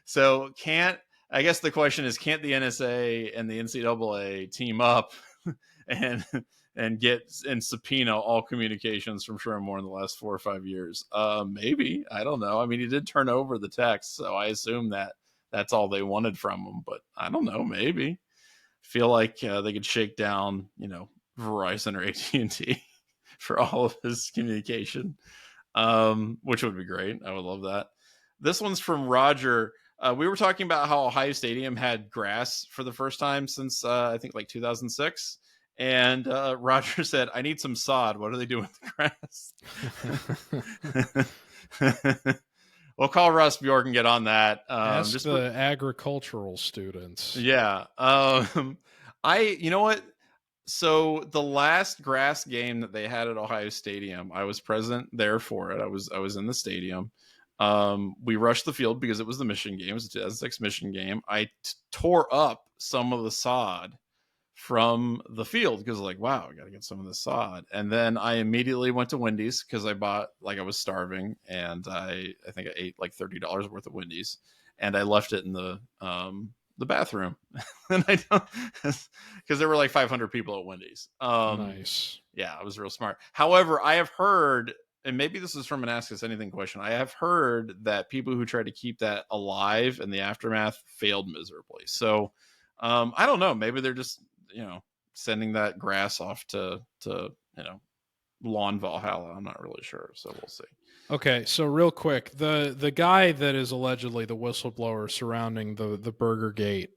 So I guess the question is, can't the NSA and the NCAA team up and subpoena all communications from Sherman Moore in the last 4 or 5 years? Maybe. I don't know. I mean, he did turn over the text, so I assume that's all they wanted from him. But I don't know. Maybe. Feel like they could shake down, Verizon or AT&T for all of his communication, which would be great. I would love that. This one's from Roger. We were talking about how Ohio Stadium had grass for the first time since I think like 2006. And Roger said, I need some sod. What are they doing with the grass? We'll call Russ Bjork and get on that. Ask just the agricultural students. Yeah. You know what? So the last grass game that they had at Ohio Stadium, I was present there for it. I was in the stadium. We rushed the field because it was the Michigan game. It was a 2006 Michigan game. I tore up some of the sod from the field because like, wow, I got to get some of the sod. And then I immediately went to Wendy's because I bought, like, I was starving, and I think I ate like $30 worth of Wendy's, and I left it in the bathroom. And I don't, because there were like 500 people at Wendy's. Nice. Yeah, I was real smart. However, I have heard, and maybe this is from an Ask Us Anything question, I have heard that people who tried to keep that alive in the aftermath failed miserably. So I don't know. Maybe they're just, sending that grass off to Lawn Valhalla. I'm not really sure. So we'll see. Okay, so real quick, the guy that is allegedly the whistleblower surrounding the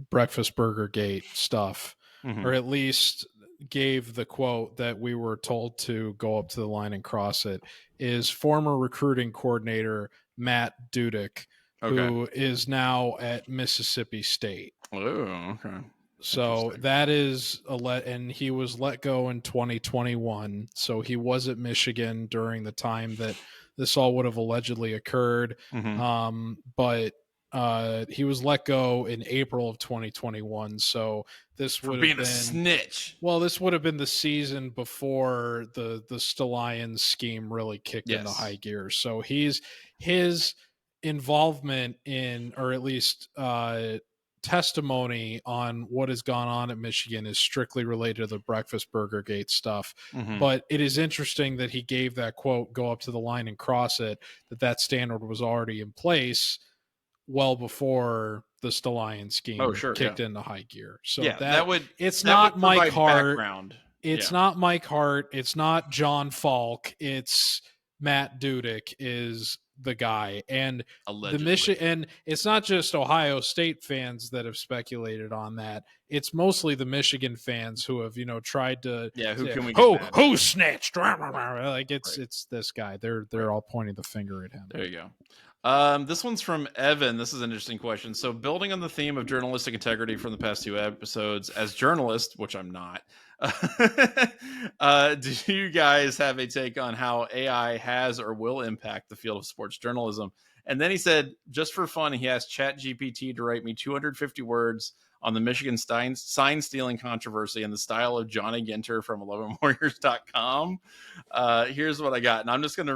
breakfast Burgergate stuff, or at least gave the quote that we were told to go up to the line and cross it, is former recruiting coordinator Matt Dudek, who is now at Mississippi State. Oh, okay. So that is and he was let go in 2021. So he was at Michigan during the time that this all would have allegedly occurred. But he was let go in April of 2021. So this would have been a snitch. Well, this would have been the season before the Stallion scheme really kicked into high gear. So his involvement in, or at least testimony on what has gone on at Michigan, is strictly related to the breakfast Burgergate stuff. But it is interesting that he gave that quote, go up to the line and cross it, that standard was already in place well before the Stallion scheme kicked into high gear. So it's not Mike Hart. It's not Mike Hart. It's not John Falk. It's Matt Dudek is the guy. And allegedly. And it's not just Ohio State fans that have speculated on that. It's mostly the Michigan fans who have, tried to who snitched? Like it's this guy. They're all pointing the finger at him. There you go. This one's from Evan. This is an interesting question. So, building on the theme of journalistic integrity from the past 2 episodes, as journalist, which I'm not, do you guys have a take on how AI has or will impact the field of sports journalism? And then he said, just for fun, he asked ChatGPT to write me 250 words on the Michigan sign stealing controversy in the style of Johnny Ginter from 11warriors.com. Here's what I got. And I'm going to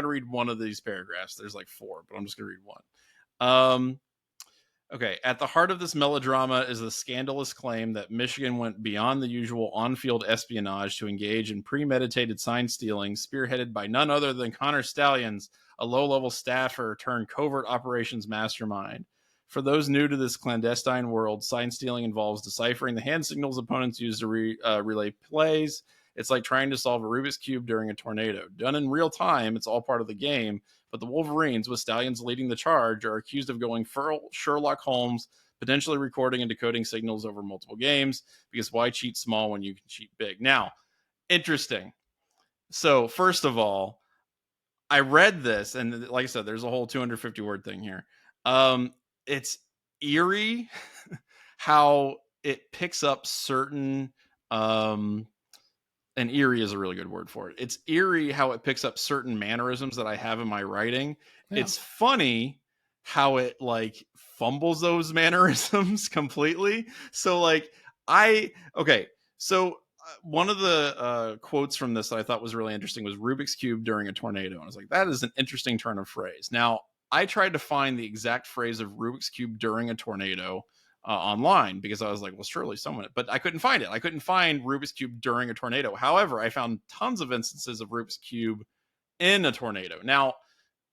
read one of these paragraphs. There's like 4, but I'm just going to read one. Okay. At the heart of this melodrama is the scandalous claim that Michigan went beyond the usual on-field espionage to engage in premeditated sign stealing, spearheaded by none other than Connor Stallions, a low-level staffer turned covert operations mastermind. For those new to this clandestine world, sign stealing involves deciphering the hand signals opponents use to relay plays. It's like trying to solve a Rubik's Cube during a tornado. Done in real time, it's all part of the game, but the Wolverines, with Stallions leading the charge, are accused of going full Sherlock Holmes, potentially recording and decoding signals over multiple games, because why cheat small when you can cheat big? Now, interesting. So, first of all, I read this, and like I said, there's a whole 250-word thing here. It's eerie how it picks up certain... and eerie is a really good word for it. It's eerie how it picks up certain mannerisms that I have in my writing. Yeah. It's funny how it like fumbles those mannerisms completely. So like one of the quotes from this that I thought was really interesting was Rubik's Cube during a tornado. And I was like, that is an interesting turn of phrase. Now, I tried to find the exact phrase of Rubik's Cube during a tornado online, because I was like, well, surely someone, but I couldn't find it. I couldn't find Rubik's Cube during a tornado. However, I found tons of instances of Rubik's Cube in a tornado. Now,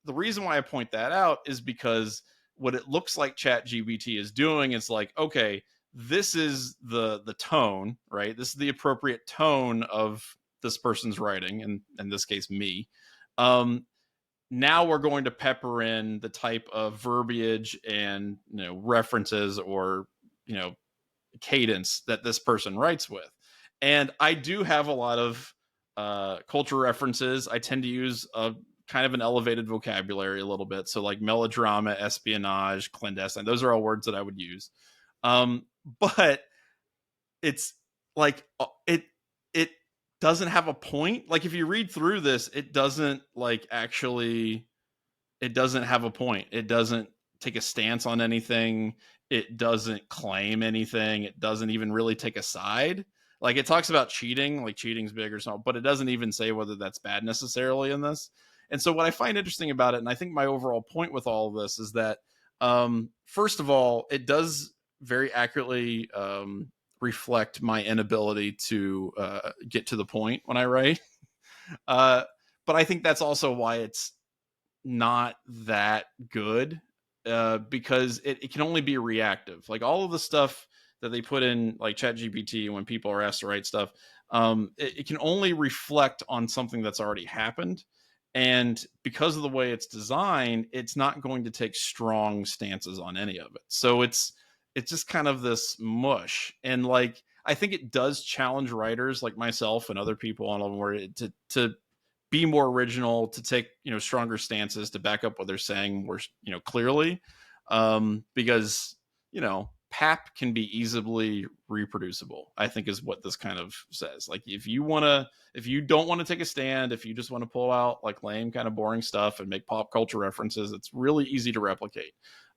the reason why I point that out is because what it looks like ChatGPT is doing is like, okay, this is the tone, right? This is the appropriate tone of this person's writing, and in this case, me. Now we're going to pepper in the type of verbiage and references or cadence that this person writes with. And I do have a lot of culture references. I tend to use a kind of an elevated vocabulary a little bit. So like melodrama, espionage, clandestine, those are all words that I would use. But it's like it doesn't have a point. Like if you read through this, it doesn't have a point. It doesn't take a stance on anything. It doesn't claim anything. It doesn't even really take a side. Like it talks about cheating, like cheating's big or something, but it doesn't even say whether that's bad necessarily in this. And so what I find interesting about it, and I think my overall point with all of this is that, first of all, it does very accurately reflect my inability to get to the point when I write. But I think that's also why it's not that good, because it can only be reactive. Like all of the stuff that they put in like ChatGPT when people are asked to write stuff, it can only reflect on something that's already happened. And because of the way it's designed, it's not going to take strong stances on any of it. So it's just kind of this mush. And like, I think it does challenge writers like myself and other people on Eleven to be more original, to take, stronger stances, to back up what they're saying more, clearly. Because, PAP can be easily reproducible, I think is what this kind of says. Like if you don't want to take a stand, if you just want to pull out like lame kind of boring stuff and make pop culture references, it's really easy to replicate.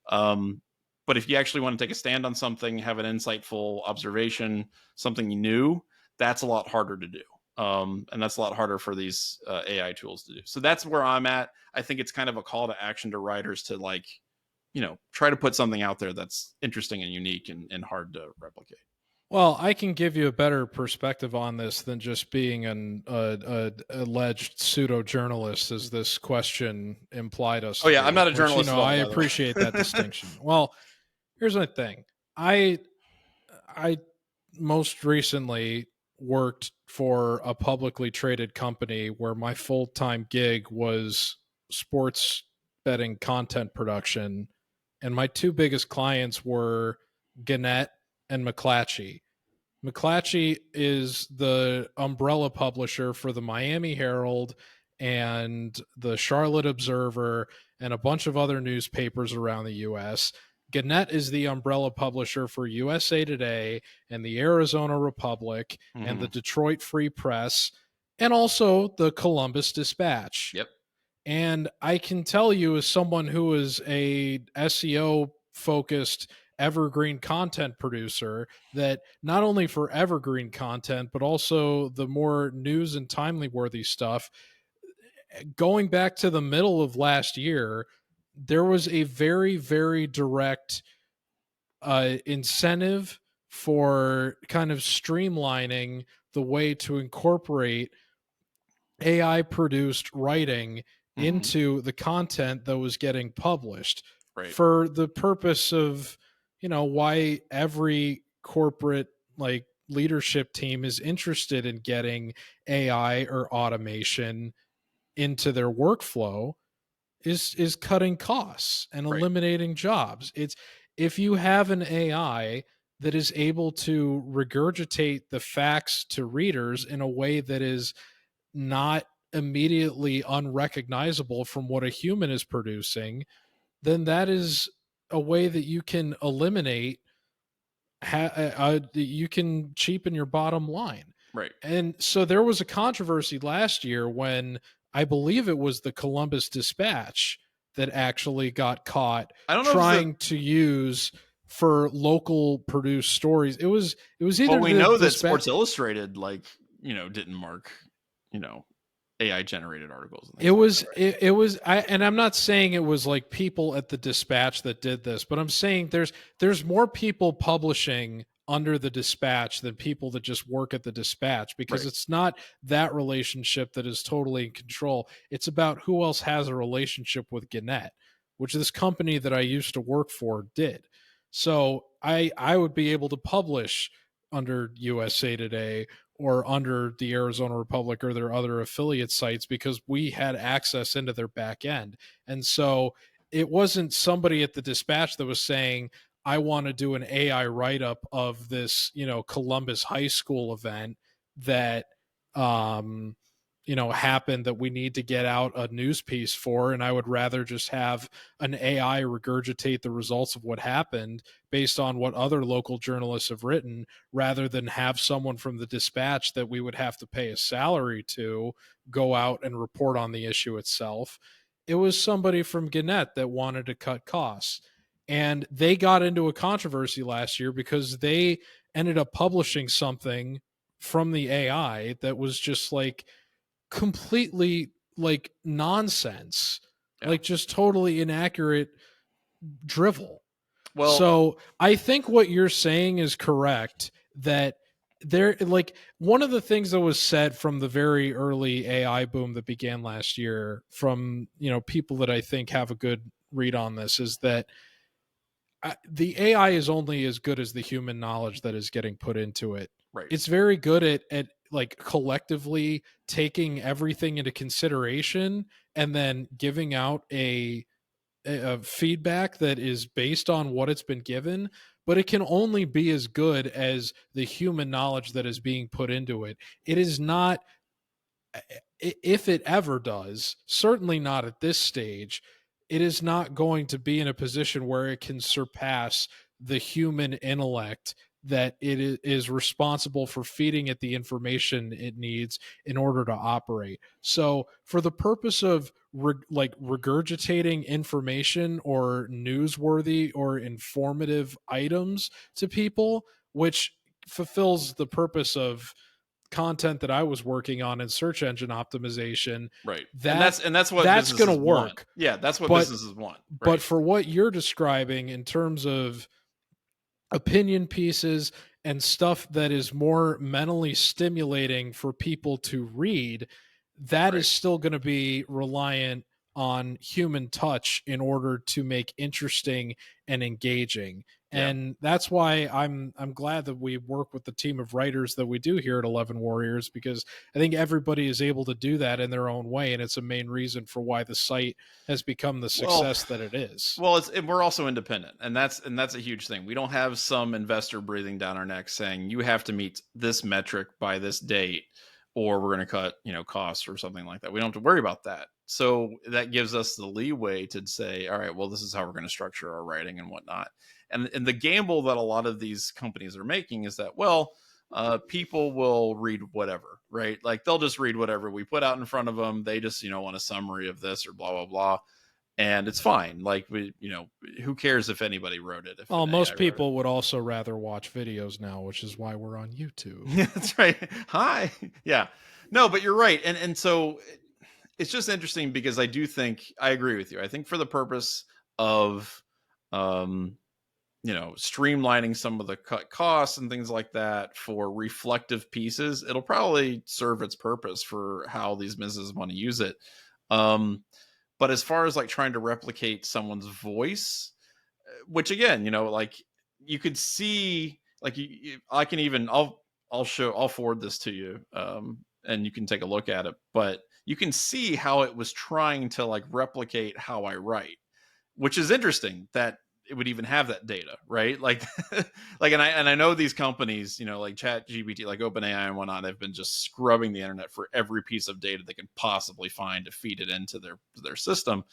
But if you actually want to take a stand on something, have an insightful observation, something new, that's a lot harder to do. And that's a lot harder for these AI tools to do. So that's where I'm at. I think it's kind of a call to action to writers to like, try to put something out there that's interesting and unique and hard to replicate. Well, I can give you a better perspective on this than just being an alleged pseudo journalist, as this question implied us. Oh yeah, I'm not a journalist. Which, I appreciate that distinction. Well, here's my thing. I most recently worked for a publicly traded company where my full-time gig was sports betting content production, and my two biggest clients were Gannett and McClatchy. McClatchy is the umbrella publisher for the Miami Herald and the Charlotte Observer and a bunch of other newspapers around the U.S. Gannett is the umbrella publisher for USA Today and the Arizona Republic and the Detroit Free Press and also the Columbus Dispatch. Yep. And I can tell you, as someone who is a SEO focused evergreen content producer, that not only for evergreen content, but also the more news and timely worthy stuff, going back to the middle of last year, there was a very, very direct incentive for kind of streamlining the way to incorporate AI produced writing into the content that was getting published, right, for the purpose of, why every corporate like leadership team is interested in getting AI or automation into their workflow is cutting costs and eliminating jobs. It's, if you have an AI that is able to regurgitate the facts to readers in a way that is not immediately unrecognizable from what a human is producing, then that is a way that you can eliminate, you can cheapen your bottom line. Right. And so there was a controversy last year when I believe it was the Columbus Dispatch that actually got caught trying to use for local produced stories. It was either. Well, we know that Sports Illustrated, didn't mark, AI generated articles. And it was, it was, and I'm not saying it was like people at the Dispatch that did this, but I'm saying there's more people publishing under the Dispatch than people that just work at the Dispatch, because it's not that relationship that is totally in control. It's about who else has a relationship with Gannett, which this company that I used to work for did. So I would be able to publish under USA Today or under the Arizona Republic or their other affiliate sites because we had access into their back end. And so it wasn't somebody at the Dispatch that was saying, I want to do an AI write up of this, Columbus High School event that, happened that we need to get out a news piece for. And I would rather just have an AI regurgitate the results of what happened based on what other local journalists have written, rather than have someone from the Dispatch that we would have to pay a salary to go out and report on the issue itself. It was somebody from Gannett that wanted to cut costs. And they got into a controversy last year because they ended up publishing something from the AI that was just like completely like nonsense, like just totally inaccurate drivel. Well, so I think what you're saying is correct, that there, like, one of the things that was said from the very early AI boom that began last year from, people that I think have a good read on this is that the AI is only as good as the human knowledge that is getting put into it. Right. It's very good at like collectively taking everything into consideration and then giving out a feedback that is based on what it's been given, but it can only be as good as the human knowledge that is being put into it. It is not, if it ever does, certainly not at this stage, it is not going to be in a position where it can surpass the human intellect that it is responsible for feeding it the information it needs in order to operate. So for the purpose of regurgitating information or newsworthy or informative items to people, which fulfills the purpose of content that I was working on in search engine optimization, right? And that's what that's going to work. Want. Yeah, that's what businesses want. Right? But for what you're describing in terms of opinion pieces and stuff that is more mentally stimulating for people to read, that is still going to be reliant on human touch in order to make interesting and engaging. And that's why I'm glad that we work with the team of writers that we do here at 11 Warriors, because I think everybody is able to do that in their own way, and it's a main reason for why the site has become the success that it is. Well, we're also independent, and that's a huge thing. We don't have some investor breathing down our neck saying you have to meet this metric by this date, or we're going to cut costs or something like that. We don't have to worry about that. So that gives us the leeway to say, all right, well, this is how we're going to structure our writing and whatnot. And the gamble that a lot of these companies are making is that, well, people will read whatever, right? Like they'll just read whatever we put out in front of them. They just, want a summary of this or blah, blah, blah. And it's fine. Like who cares if anybody wrote it? Most people would also rather watch videos now, which is why we're on YouTube. Yeah, that's right. Hi. Yeah, no, but you're right. And so it's just interesting because I do think I agree with you. I think for the purpose of, streamlining some of the cut costs and things like that for reflective pieces, it'll probably serve its purpose for how these businesses want to use it. But as far as like trying to replicate someone's voice, which again, like you could see, like I can even, I'll forward this to you, and you can take a look at it, but you can see how it was trying to like replicate how I write, which is interesting that it would even have that data, right? Like, and I know these companies, like ChatGPT, like OpenAI and whatnot, have been just scrubbing the internet for every piece of data they can possibly find to feed it into their system.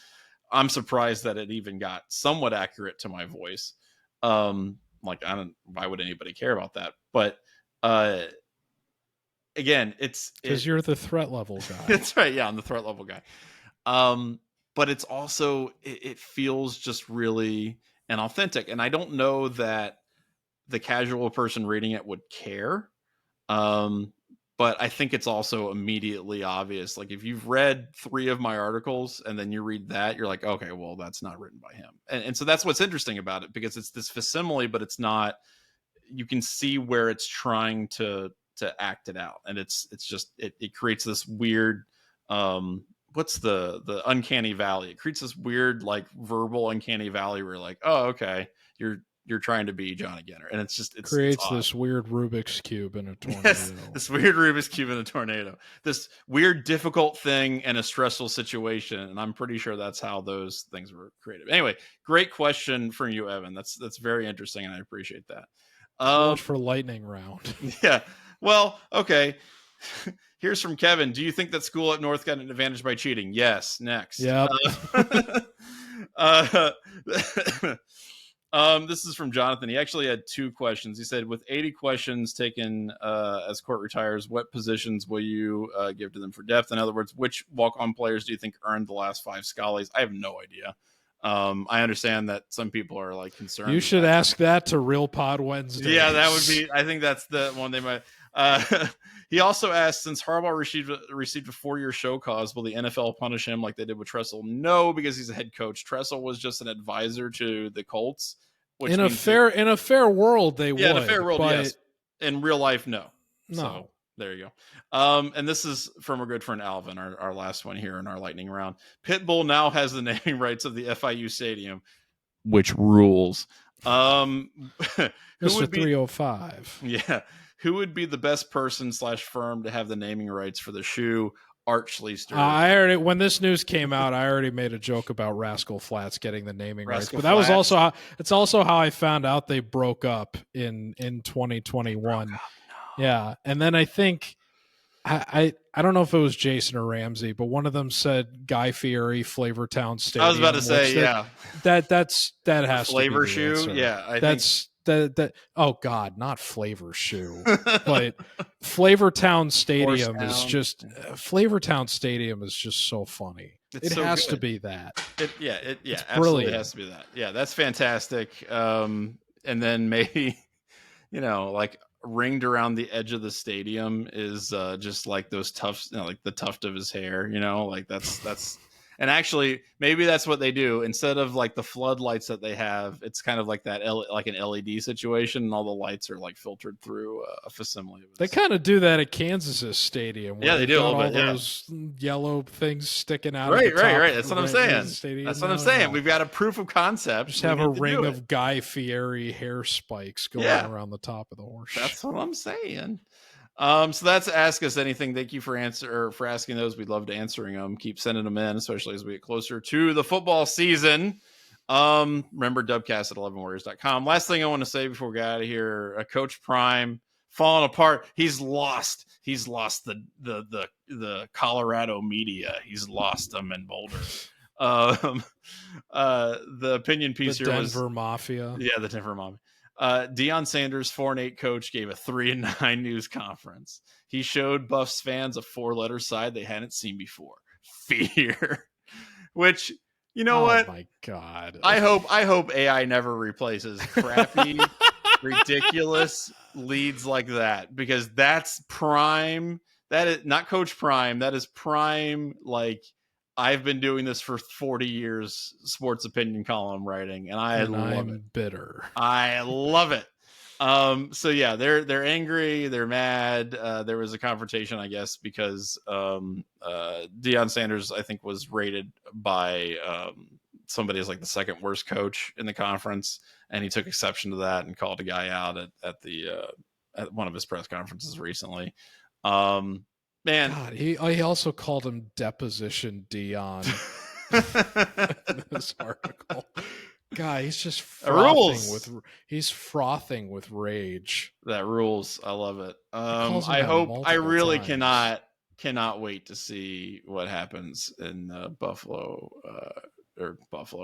I'm surprised that it even got somewhat accurate to my voice. Why would anybody care about that? But again, it's because you're the threat level guy. That's right. Yeah, I'm the threat level guy. But it's also it feels just really inauthentic, and I don't know that the casual person reading it would care. But but I think it's also immediately obvious. Like if you've read 3 of my articles and then you read that, you're like, okay, well, that's not written by him. And so that's what's interesting about it, because it's this facsimile, but it's not. You can see where it's trying to act it out, and it's just it creates this weird what's the uncanny valley. It creates this weird like verbal uncanny valley where you're like, oh, okay, you're trying to be John again, and it's creates it's this weird Rubik's cube in a tornado. Yes, this weird Rubik's cube in a tornado, this weird difficult thing in a stressful situation, and I'm pretty sure that's how those things were created. Anyway, great question from you, Evan. That's very interesting, and I appreciate that. So much for lightning round. Yeah. Well, okay. Here's from Kevin. Do you think that school up north got an advantage by cheating? Yes. Next. Yep. This is from Jonathan. He actually had 2 questions. He said, with 80 questions taken as Court retires, what positions will you give to them for depth? In other words, which walk-on players do you think earned the last 5 Scollies? I have no idea. I understand that some people are like concerned. You should ask that to Real Pod Wednesday. Yeah, that would be. I think that's the one they might. He also asked, since Harbaugh received a 4-year show cause, will the NFL punish him like they did with Tressel? No, because he's a head coach. Tressel was just an advisor to the Colts. In a fair world, they would. Yeah, in a fair world, yes. In real life, no. No. So, there you go. And this is from our good friend Alvin, our last one here in our lightning round. Pitbull now has the naming rights of the FIU stadium, which rules. Mr. 305. Yeah. Who would be the best person / firm to have the naming rights for the shoe? Art Schleister. When this news came out, I already made a joke about Rascal Flatts getting the naming rights, but that Flats. was also how I found out they broke up in 2021. Yeah, and then I think I don't know if it was Jason or Ramsey, but one of them said Guy Fieri, Flavortown Stadium. I was about to say, yeah, that has flavor to be shoe. answer. Yeah, I that's think... that. Oh God, not Flavor Shoe, but Flavortown Stadium is just Flavortown Stadium is just so funny. It so has good. To be that. It absolutely has to be that. Yeah, that's fantastic. And then maybe like ringed around the edge of the stadium is just like those tufts, like the tuft of his hair. Like that's. And actually, maybe that's what they do. Instead of like the floodlights that they have, it's kind of like that, like an LED situation, and all the lights are like filtered through a facsimile. They kind of do that at Kansas's stadium. Yeah, they do. All those yellow things sticking out. Right. That's what I'm saying. That's what I'm saying. We've got a proof of concept. Just have a ring of Guy Fieri hair spikes going around the top of the horse. That's what I'm saying. So that's Ask Us Anything. Thank you for asking those. We'd love to answering them. Keep sending them in, especially as we get closer to the football season. Remember Dubcast at 11warriors.com. Last thing I want to say before we get out of here, Coach Prime falling apart. He's lost the Colorado media. He's lost them in Boulder. The opinion piece here was Denver Mafia. Yeah, the Denver Mafia. Deion Sanders, 4-8 coach, gave a 3-9 news conference. He showed Buffs fans a 4-letter side they hadn't seen before. Fear. Which, what? Oh my God. I hope AI never replaces crappy, ridiculous leads like that, because that's prime. That is not Coach Prime. That is prime, like, I've been doing this for 40 years, sports opinion column writing, and I'm bitter. I love it. So yeah, they're angry, they're mad. There was a confrontation, I guess, because Deion Sanders, I think, was rated by somebody as like the second worst coach in the conference, and he took exception to that and called a guy out at one of his press conferences recently. Man, God, he also called him Deposition Deion in this article. God, he's just frothing with rage. That rules. I love it. I really cannot wait to see what happens in Buffalo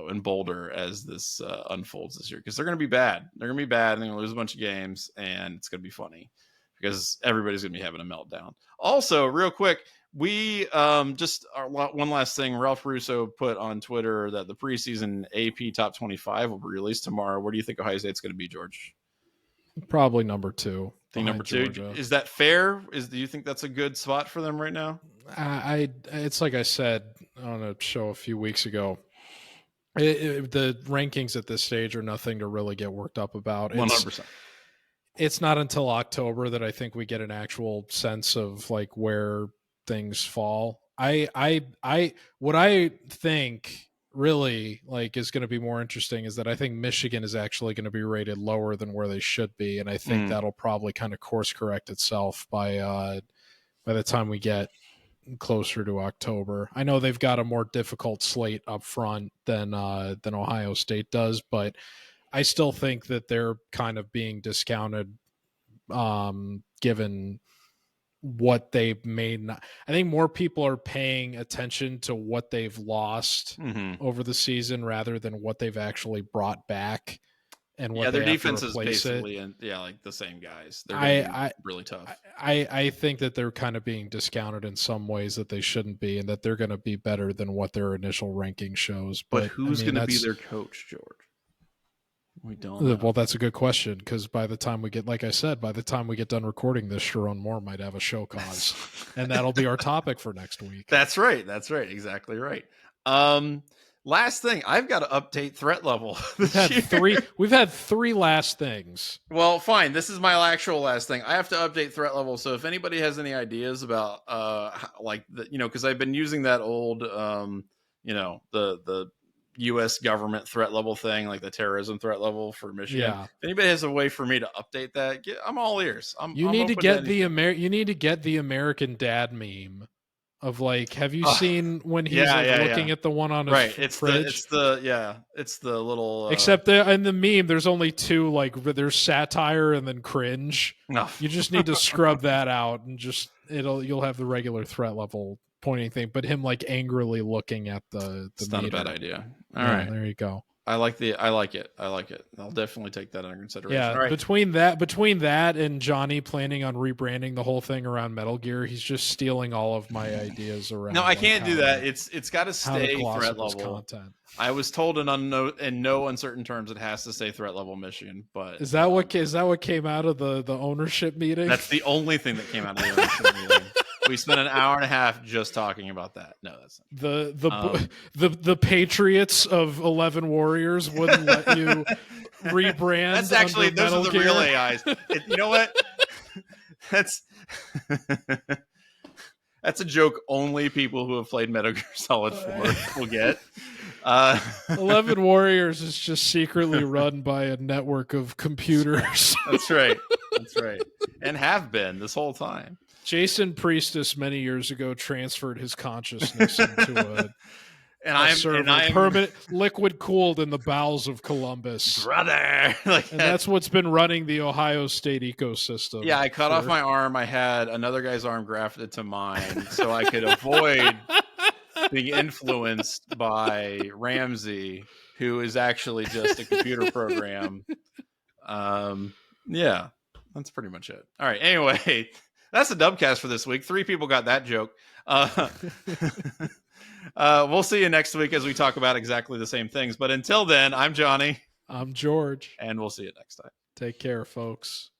in Boulder as this unfolds this year, because they're going to be bad. They're going to be bad, and they're going to lose a bunch of games, and it's going to be funny, because everybody's going to be having a meltdown. Also, real quick, we one last thing. Ralph Russo put on Twitter that the preseason AP Top 25 will be released tomorrow. Where do you think Ohio State's going to be, George? Probably number 2. Think number 2. Georgia. Is that fair? Do you think that's a good spot for them right now? It's like I said on a show a few weeks ago. The rankings at this stage are nothing to really get worked up about. 100%. It's not until October that I think we get an actual sense of like where things fall. What I think really like is going to be more interesting is that I think Michigan is actually going to be rated lower than where they should be, and I think that'll probably kind of course correct itself by the time we get closer to October. I know they've got a more difficult slate up front than Ohio State does, but I still think that they're kind of being discounted given what they've made. I think more people are paying attention to what they've lost over the season rather than what they've actually brought back. And what their defense is basically like the same guys. They're really tough. I think that they're kind of being discounted in some ways that they shouldn't be, and that they're going to be better than what their initial ranking shows. But who's going to be their coach, George? We don't know. Well, that's a good question, because by the time we get done recording this, Sharon Moore might have a show cause, and that'll be our topic for next week. That's right. Exactly right. Last thing, I've got to update threat level. We've had three last things. Well, fine. This is my actual last thing. I have to update threat level. So if anybody has any ideas about, because I've been using that old, the U.S. government threat level thing, like the terrorism threat level for Michigan. Yeah. If anybody has a way for me to update that, I'm all ears. You need to get the American Dad meme. Of like, have you seen when he's looking at the one on his fridge? It's the little. Except in the meme, there's only two. Like, there's satire and then cringe. No. You just need to scrub that out, and you'll have the regular threat level pointing thing. But him like angrily looking at the. It's not a bad idea. All right, there you go. I like it. I'll definitely take that under consideration. Yeah, right. between that and Johnny planning on rebranding the whole thing around Metal Gear, he's just stealing all of my ideas around. No, I can't do that. It's got to stay threat level content. I was told in no uncertain terms it has to stay threat level Michigan. But is that what came out of the ownership meeting? That's the only thing that came out of the ownership meeting. We spent an hour and a half just talking about that. No, that's not the Patriots of 11 Warriors wouldn't let you rebrand. That's actually those are the real AIs. You know what? That's a joke only people who have played Metal Gear Solid 4 will get. 11 Warriors is just secretly run by a network of computers. That's right. And have been this whole time. Jason Priestis many years ago transferred his consciousness into a server, permanent liquid cooled in the bowels of Columbus, brother. And that's what's been running the Ohio State ecosystem. Yeah, I cut off my arm. I had another guy's arm grafted to mine, so I could avoid being influenced by Ramsey, who is actually just a computer program. Yeah, that's pretty much it. All right. Anyway. That's the Dubcast for this week. 3 people got that joke. We'll see you next week as we talk about exactly the same things. But until then, I'm Johnny. I'm George. And we'll see you next time. Take care, folks.